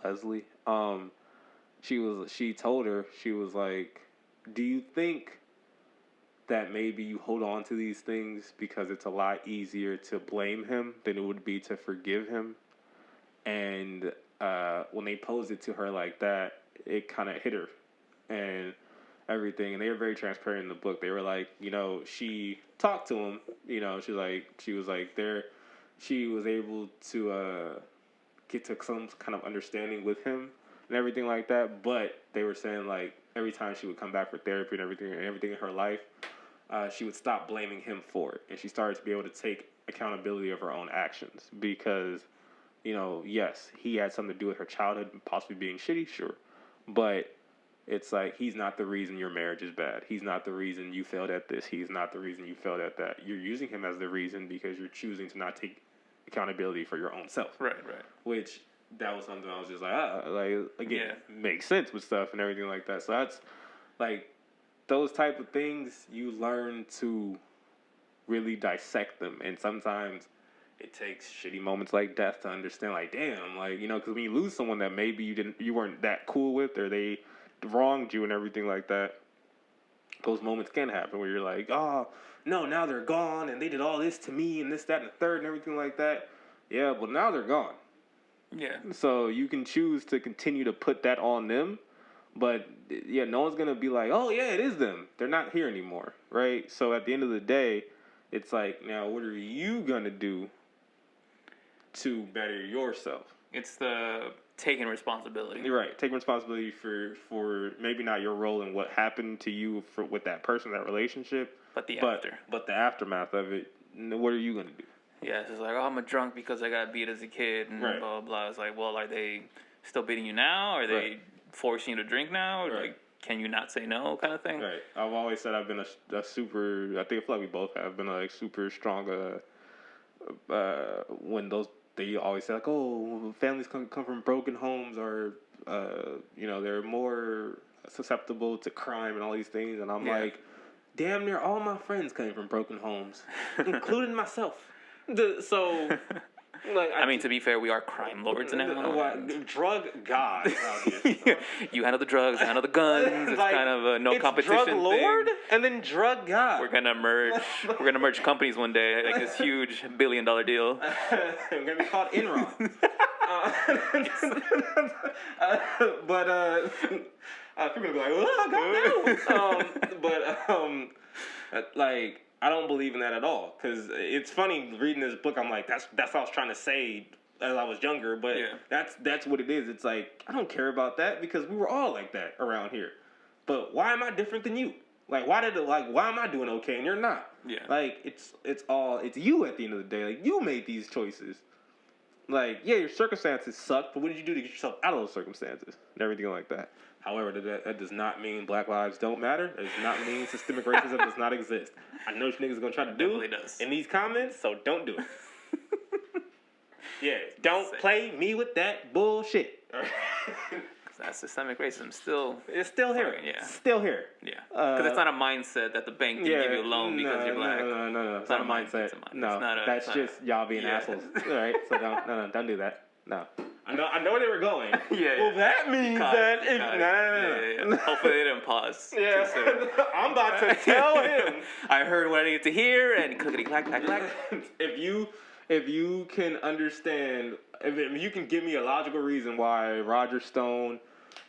Leslie. She told her, she was like, do you think that maybe you hold on to these things because it's a lot easier to blame him than it would be to forgive him? And when they posed it to her like that, it kind of hit her and everything. And they were very transparent in the book. They were like, she talked to him, she was able to get to some kind of understanding with him and everything like that. But they were saying, like, every time she would come back for therapy and everything in her life, she would stop blaming him for it, and she started to be able to take accountability of her own actions, because yes, he had something to do with her childhood possibly being shitty, sure. But it's like, he's not the reason your marriage is bad. He's not the reason you failed at this. He's not the reason you failed at that. You're using him as the reason because you're choosing to not take accountability for your own self. Right. Which, that was something I was just like, again, makes sense with stuff and everything like that. So that's, like, those type of things, you learn to really dissect them. And sometimes it takes shitty moments like death to understand, like, damn, like, because when you lose someone that maybe you weren't that cool with, or they wronged you and everything like that, those moments can happen where you're like, oh, no, now they're gone, and they did all this to me, and this, that, and the third, and everything like that. Yeah, but now they're gone. Yeah. So you can choose to continue to put that on them, but yeah, no one's gonna be like, oh yeah, it is them. They're not here anymore, right? So at the end of the day, it's like, now what are you gonna do to better yourself? It's the taking responsibility. Right, taking responsibility for maybe not your role in what happened to you with that person, that relationship, but the aftermath of it. What are you gonna do? Yeah, it's just like, oh, I'm a drunk because I got beat as a kid, and blah, blah, blah. It's like, well, are they still beating you now? Are they forcing you to drink now? Or like, can you not say no, kind of thing? Right. I've always said I've been a super, I feel like we both have been a super strong, when they always say, like, oh, families come from broken homes, or, they're more susceptible to crime and all these things. And I'm like, damn near all my friends came from broken homes, including myself. So, like, I mean, to be fair, we are crime lords now. Drug gods out here. You handle the drugs, I handle the guns. It's like, kind of a no competition drug lord thing. And then drug god. We're gonna merge companies one day, like this huge $1 billion deal. We're gonna be called Enron. People gonna be like, oh, God, no. Like, I don't believe in that at all, because it's funny reading this book. I'm like, that's what I was trying to say as I was younger, but that's what it is. It's like, I don't care about that, because we were all like that around here. But why am I different than you? Like, why am I doing okay and you're not? Yeah. Like, it's you at the end of the day. Like, you made these choices. Like, yeah, your circumstances suck, but what did you do to get yourself out of those circumstances and everything like that? However, that does not mean Black lives don't matter. It does not mean systemic racism does not exist. I know what you niggas are going to try to do in these comments, so don't do it. Yeah, don't play me with that bullshit. That systemic racism it's still here. Yeah. Still here. Yeah. Because it's not a mindset that the bank can give you a loan because you're black. No. It's not a mindset. That's just y'all being assholes. All right? So don't do that. No. I know where they were going. Yeah. Well, that means that if no. Hopefully they didn't pause. Yeah. I'm about to tell him. I heard what I needed to hear, and clickety clack clack clack. If you can understand, if you can give me a logical reason why Roger Stone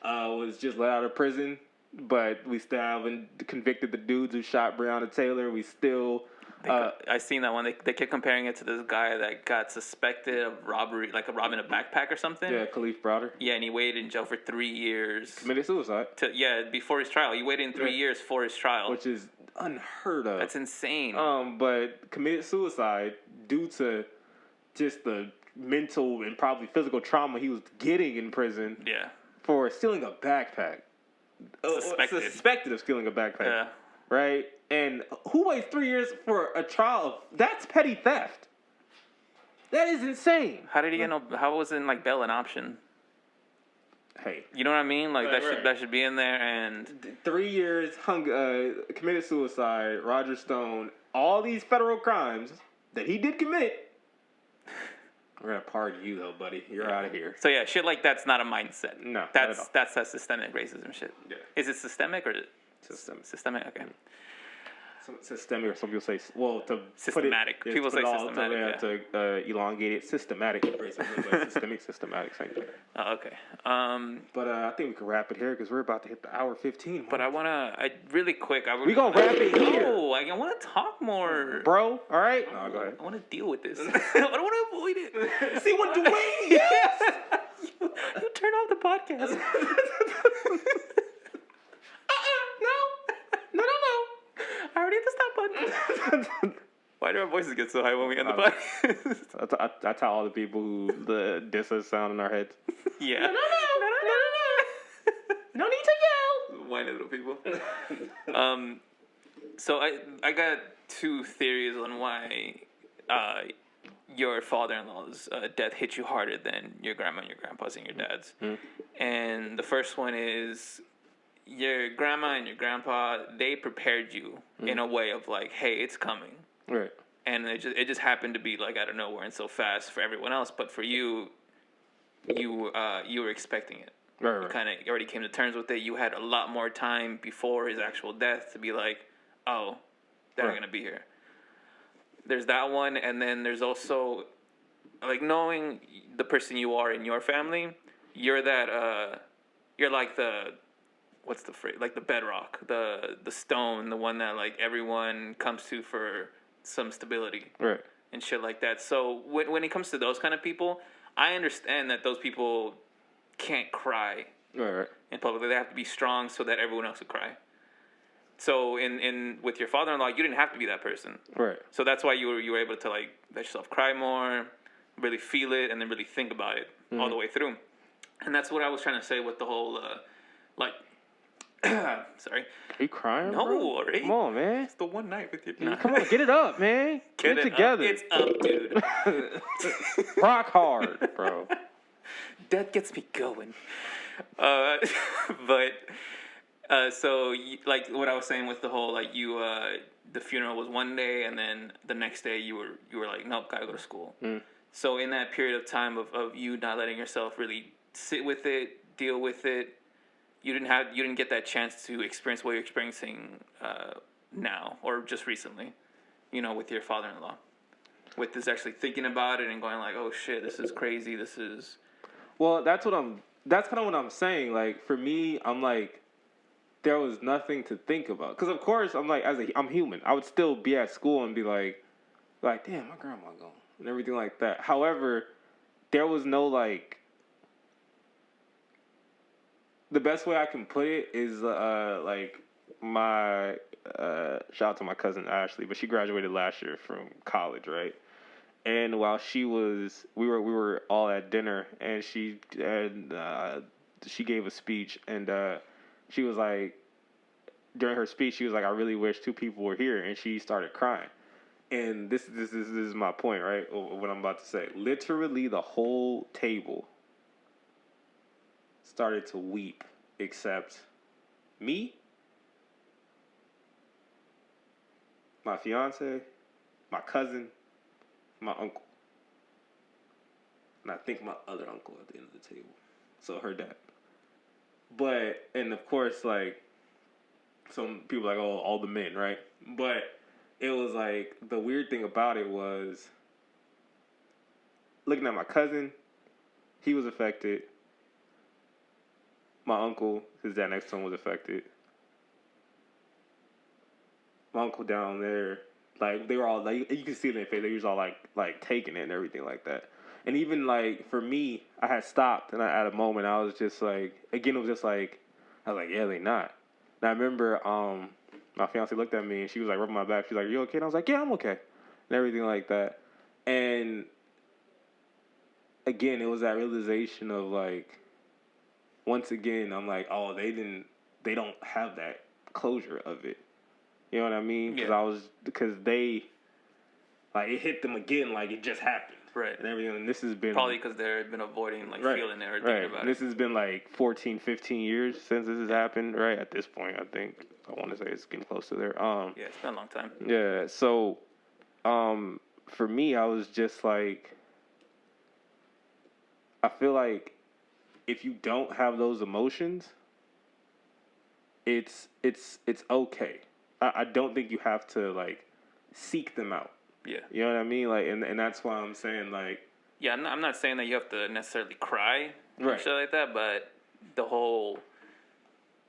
was just let out of prison, but we still haven't convicted the dudes who shot Breonna Taylor, we still. I seen that one. They kept comparing it to this guy that got suspected of robbery, like robbing a backpack or something. Yeah, Khalif Browder. Yeah, and he waited in jail for 3 years. Committed suicide. Before his trial. He waited in 3 years for his trial. Which is unheard of. That's insane. But committed suicide due to just the mental and probably physical trauma he was getting in prison. Yeah. For stealing a backpack. Suspected of stealing a backpack. Yeah. Right? And who waits 3 years for a trial? That's petty theft. That is insane. How did he get how wasn't like bail an option? Hey. You know what I mean? Like that should be in there. And 3 years committed suicide, Roger Stone, all these federal crimes that he did commit. We're gonna pardon you though, buddy. You're out of here. So yeah, shit like that's not a mindset. No. That's that systemic racism shit. Yeah. Is it systemic or systemic? Okay. Systemic, or some people say, systematic. People say systematic. To elongate it, systematic racism. Systematic, same thing. Oh, okay. But I think we can wrap it here because we're about to hit the hour 15. But really quick. We gonna wrap it here. No, I want to talk more, bro. All right. No, go ahead. I want to deal with this. I don't want to avoid it. See when Dwayne? Yes. you turn off the podcast. No. I already hit the stop button. Why do our voices get so high when we end the podcast? I tell all the people who diss us sound in our heads. Yeah. No. No need to yell. Whiny little people. So I got two theories on why your father-in-law's death hit you harder than your grandma and your grandpa's and your dad's. And the first one is your grandma and your grandpa, they prepared you in a way of like, hey, it's coming. Right. And it just happened to be like out of nowhere and so fast for everyone else, but for you were expecting it. Right. You kind of already came to terms with it. You had a lot more time before his actual death to be like, oh, they're going to be here. There's that one, and then there's also, like, knowing the person you are in your family, you're that, you're like the, what's the phrase? Like the bedrock, the stone, the one that, like, everyone comes to for some stability. Right. And shit like that. So when it comes to those kind of people, I understand that those people can't cry Right. in public. They have to be strong so that everyone else will cry. So in with your father-in-law, you didn't have to be that person. Right. So that's why you were able to like let yourself cry more, really feel it, and then really think about it all the way through. And that's what I was trying to say with the whole like. Sorry. Are you crying? No, bro? already. Come on, man. It's the one night with you. Nah. Come on, get it up, man. Get it together. Up. It's up, dude. Rock hard, bro. That gets me going. So like what I was saying with the whole like you the funeral was one day and then the next day you were like, nope, gotta go to school. So in that period of time of you not letting yourself really sit with it, deal with it, you didn't get that chance to experience what you're experiencing now or just recently, with your father-in-law, with this actually thinking about it and going like, oh shit, this is crazy, this is. Well, that's kind of what I'm saying. Like for me, I'm like, there was nothing to think about because of course I'm like, I'm human. I would still be at school and be like, damn, my grandma gone and everything like that. However, there was no like. The best way I can put it is like my shout out to my cousin Ashley, but she graduated last year from college, right? And while we were all at dinner, and she gave a speech, and she was like, during her speech, she was like, I really wish two people were here, and she started crying. And this is my point, right? What I'm about to say. Literally, the whole table started to weep, except me, my fiance, my cousin, my uncle, and I think my other uncle at the end of the table. So her dad. But, and of course, like, some people are like, oh, all the men, right? But it was like, the weird thing about it was, looking at my cousin, he was affected. My uncle, his dad next to him, was affected. My uncle down there, like, they were all, like, you can see it in their face, they was all, like taking it and everything like that. And even, like, for me, I had stopped, and at a moment, I was just, like, again, it was just, like, I was like, yeah, they not. And I remember my fiance looked at me, and she was, like, rubbing my back. She was like, you okay? And I was like, yeah, I'm okay. And everything like that. And, again, it was that realization of, like, once again, I'm like, oh, they don't have that closure of it. You know what I mean? Because they, like, it hit them again like it just happened. Right. And everything. And this has been. Probably because they've been avoiding, like, feeling it or thinking about it. This has been, like, 14, 15 years since this has happened, right? At this point, I think. I want to say it's getting close to there. Yeah, it's been a long time. Yeah, so, for me, I was just, like, I feel like if you don't have those emotions, it's okay. I don't think you have to, like, seek them out. Yeah. You know what I mean? Like, and that's why I'm saying, like... Yeah, I'm not saying that you have to necessarily cry or right. shit like that, but the whole...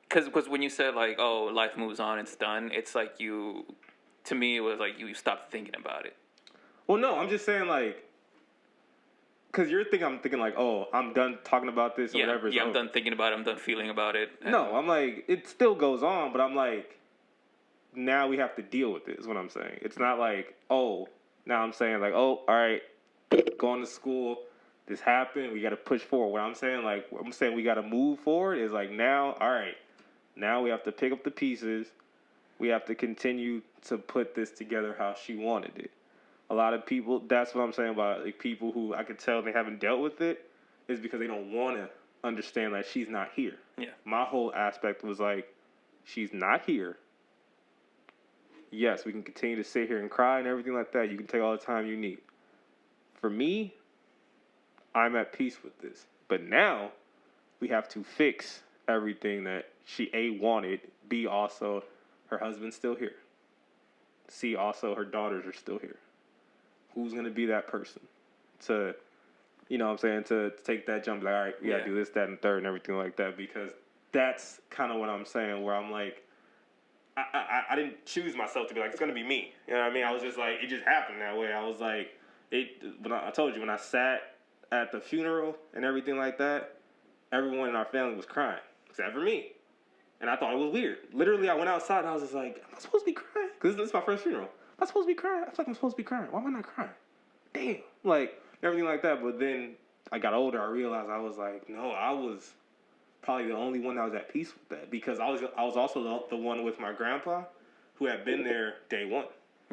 Because when you said, like, oh, life moves on, it's done, it's like you... To me, it was like you stopped thinking about it. Well, no, I'm just saying, like... Because I'm thinking, like, oh, I'm done talking about this or whatever. Yeah, I'm done thinking about it, I'm done feeling about it. No, I'm like, it still goes on, but I'm like... now we have to deal with it, is what I'm saying. It's not like, oh, now I'm saying like, oh, all right, going to school, this happened, we got to push forward. What I'm saying we got to move forward is like now, all right, now we have to pick up the pieces. We have to continue to put this together how she wanted it. A lot of people, that's what I'm saying about like people who I could tell they haven't dealt with it, is because they don't want to understand that she's not here. Yeah. My whole aspect was like, she's not here. Yes, we can continue to sit here and cry and everything like that. You can take all the time you need. For me, I'm at peace with this. But now, we have to fix everything that she, A, wanted, B, also, her husband's still here. C, also, her daughters are still here. Who's going to be that person to, you know what I'm saying, to take that jump, like, all right, we got to do this, that, and third, and everything like that, because that's kind of what I'm saying, where I'm like, I didn't choose myself to be like, it's going to be me. You know what I mean? I was just like, it just happened that way. I was like, I told you, when I sat at the funeral and everything like that, everyone in our family was crying, except for me. And I thought it was weird. Literally, I went outside and I was just like, am I supposed to be crying? Because this is my first funeral. Am I supposed to be crying? I feel like I'm supposed to be crying. Why am I not crying? Damn. Like, everything like that. But then I got older, I realized I was like, no, I was probably the only one that was at peace with that, because I was also the one with my grandpa who had been there day one.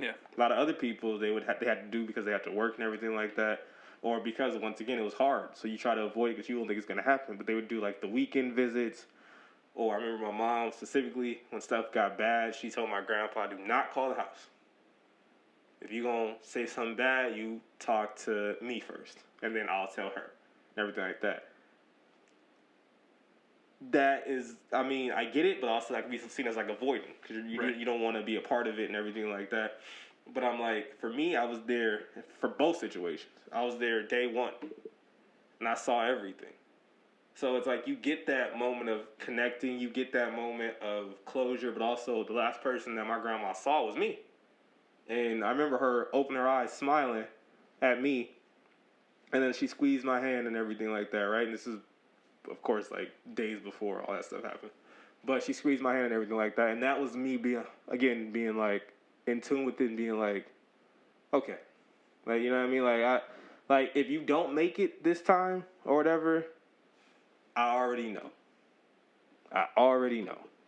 Yeah. A lot of other people they had to do because they had to work and everything like that, or because once again it was hard. So you try to avoid it because you don't think it's gonna happen. But they would do like the weekend visits. Or I remember my mom specifically, when stuff got bad, she told my grandpa, do not call the house. If you're gonna say something bad, you talk to me first, and then I'll tell her, and everything like that. That is, I mean, I get it, but also that can be seen as like avoiding, because you don't want to be a part of it and everything like that. But I'm like, for me, I was there for both situations. I was there day one, and I saw everything. So it's like you get that moment of connecting, you get that moment of closure, but also the last person that my grandma saw was me. And I remember her open her eyes, smiling at me, and then she squeezed my hand and everything like that, right? And this is, of course, like days before all that stuff happened. But she squeezed my hand and everything like that. And that was me being like in tune with it and being like, okay. Like, you know what I mean? Like if you don't make it this time or whatever, I already know.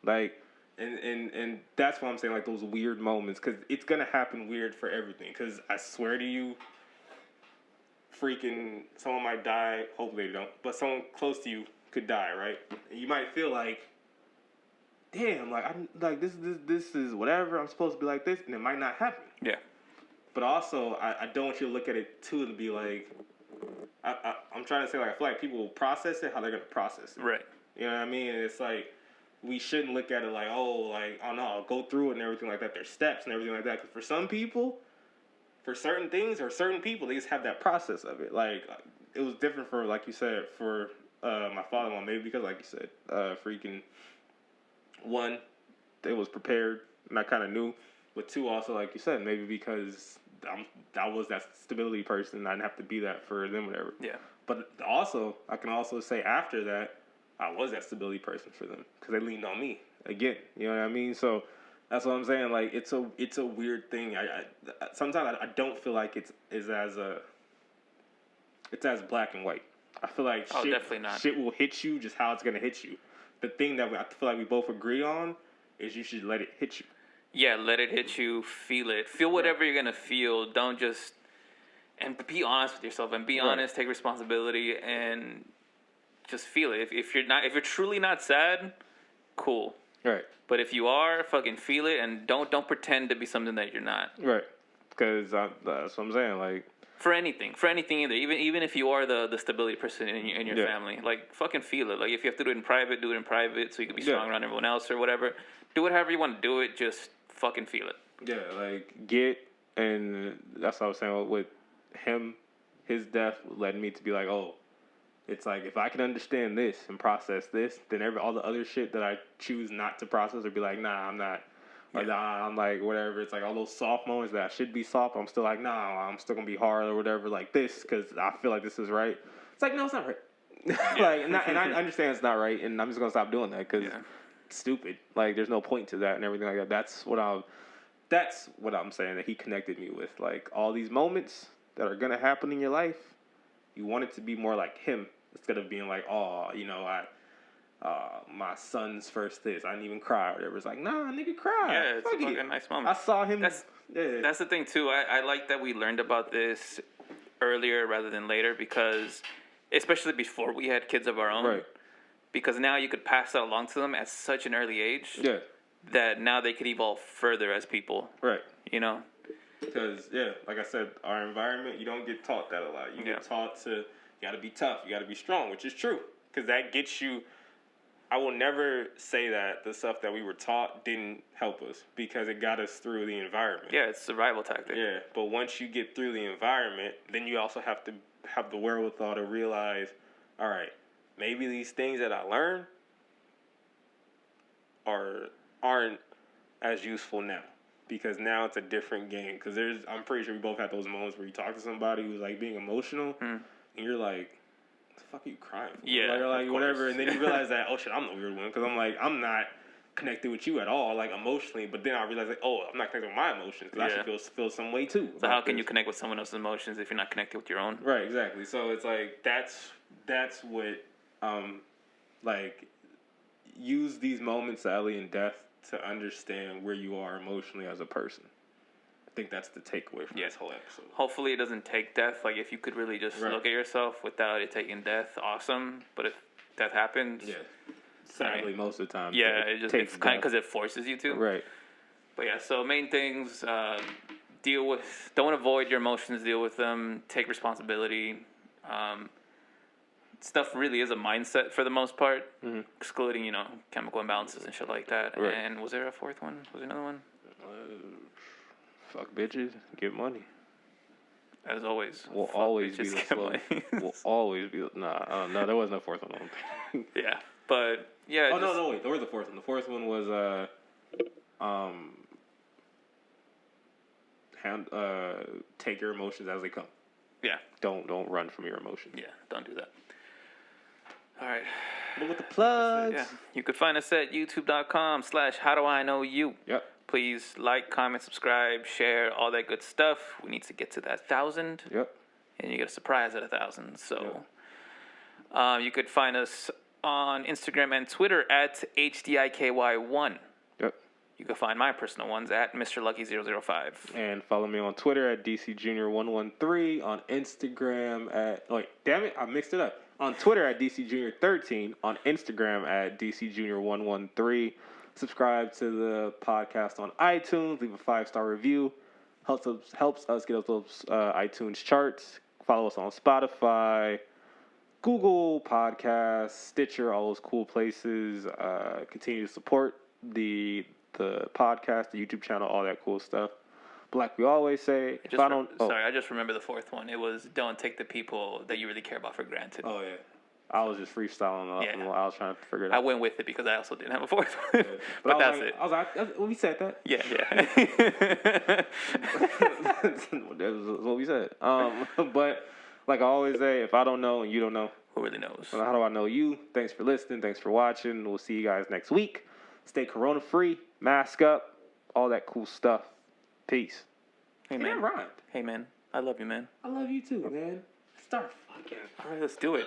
Like, and that's why I'm saying like those weird moments, because it's going to happen weird for everything. Because I swear to you, freaking someone might die, hopefully they don't, but someone close to you could die, right? And you might feel like, damn, like I'm like this is whatever, I'm supposed to be like this, and it might not happen. Yeah. But also, I don't want you to look at it too and be like, I'm trying to say, like, I feel like people will process it how they're gonna process it. Right. You know what I mean? And it's like, we shouldn't look at it like, oh no, I'll go through it and everything like that. There's steps and everything like that. Because for some people, for certain things or certain people, they just have that process of it. Like, it was different for, like you said, for my father-in-law. Maybe because, like you said, freaking, one, they was prepared, and I kind of knew. But two, also, like you said, maybe because I was that stability person, I didn't have to be that for them, whatever. Yeah. But also, I can also say after that, I was that stability person for them, because they leaned on me again. You know what I mean? So that's what I'm saying. Like, it's a weird thing. I sometimes I don't feel like it's as black and white. I feel like definitely not. Shit will hit you just how it's gonna hit you. The thing that I feel like we both agree on is you should let it hit you. Yeah, let it hit you. Feel it. Feel whatever you're gonna feel. Don't just, and be honest with yourself, and be honest. Take responsibility and just feel it. If you're truly not sad, cool. Right. But if you are, fucking feel it, and don't pretend to be something that you're not. Right. Because that's what I'm saying. Like, for anything either. Even if you are the stability person in your family, like, fucking feel it. Like, if you have to do it in private, do it in private, so you can be strong around everyone else or whatever. Do it however you want to do it. Just fucking feel it. Yeah, like, and that's what I was saying with him. His death led me to be like, oh, it's like, if I can understand this and process this, then all the other shit that I choose not to process or be like, nah, I'm not. Or nah, I'm like, whatever. It's like all those soft moments that I should be soft, I'm still like, nah, I'm still going to be hard or whatever, like this, because I feel like this is right. It's like, no, it's not right. And I understand it's not right, and I'm just going to stop doing that, because stupid. Like, there's no point to that and everything like that. That's what I'm saying that he connected me with. Like, all these moments that are gonna happen in your life, you want it to be more like him instead of being like, oh, you know, my son's first this, I didn't even cry or whatever. It's like, nah, nigga, cry. Yeah, it's a fucking nice moment. I saw him. That's the thing too. I like that we learned about this earlier rather than later, because especially before we had kids of our own. Right. Because now you could pass that along to them at such an early age. Yeah. That now they could evolve further as people. Right. You know? Because, yeah, like I said, our environment, you don't get taught that a lot. You get taught to, you got to be tough, you got to be strong, which is true. Because that gets you, I will never say that the stuff that we were taught didn't help us, because it got us through the environment. Yeah, it's a survival tactic. Yeah, but once you get through the environment, then you also have to have the wherewithal to realize, all right, maybe these things that I learned aren't as useful now, because now it's a different game. Because I'm pretty sure we both had those moments where you talk to somebody who's like being emotional, and you're like, "What the fuck are you crying for?" Yeah, like whatever. And then you realize that, oh shit, I'm the weird one, because I'm like, I'm not connected with you at all, like emotionally. But then I realize, like, oh, I'm not connected with my emotions, because I should feel some way too. So how can you connect with someone else's emotions if you're not connected with your own? Right, exactly. So it's like that's what like, use these moments, Ellie, in death, to understand where you are emotionally as a person. I think that's the takeaway from this whole episode. Hopefully it doesn't take death. Like, if you could really just look at yourself without it taking death, awesome. But if death happens... Yeah. Sadly, most of the time. Yeah, it's kind of because it forces you to. Right. But yeah, so main things, don't avoid your emotions, deal with them, take responsibility. Stuff really is a mindset for the most part, excluding, chemical imbalances and shit like that. Right. And was there a fourth one? Was there another one? Fuck bitches, get money. As always. We'll always be the slow. We'll always be. No, there was no fourth one. Yeah, but yeah. Oh no, wait, there was a fourth one. The fourth one was take your emotions as they come. Yeah. Don't run from your emotions. Yeah, don't do that. All right. But with the plugs. Yeah. You could find us at youtube.com/howdoiknowyou. Yep. Please like, comment, subscribe, share, all that good stuff. We need to get to that 1,000. Yep. And you get a surprise at 1,000. So you could find us on Instagram and Twitter at HDIKY1. Yep. You can find my personal ones at Mr. Lucky005. And follow me on Twitter at DCJunior113. On Instagram at... Oh, wait, damn it. I mixed it up. On Twitter at DCJunior13. On Instagram at DCJunior113. Subscribe to the podcast on iTunes. Leave a 5-star review. Helps us get up those iTunes charts. Follow us on Spotify, Google Podcasts, Stitcher, all those cool places. Continue to support the podcast, the YouTube channel, all that cool stuff. But like we always say, I just remember the fourth one. It was, don't take the people that you really care about for granted. Oh, yeah. I was just freestyling. I was trying to figure it out. I went with it because I also didn't have a fourth one. Yeah. But that's it. I was like, we said that. Yeah. That was what we said. But like I always say, if I don't know and you don't know, who really knows? Well, how do I know you? Thanks for listening. Thanks for watching. We'll see you guys next week. Stay corona free. Mask up. All that cool stuff. Peace. Hey, man. Hey, man. I love you, man. I love you too, man. Start fucking. All right, let's do it.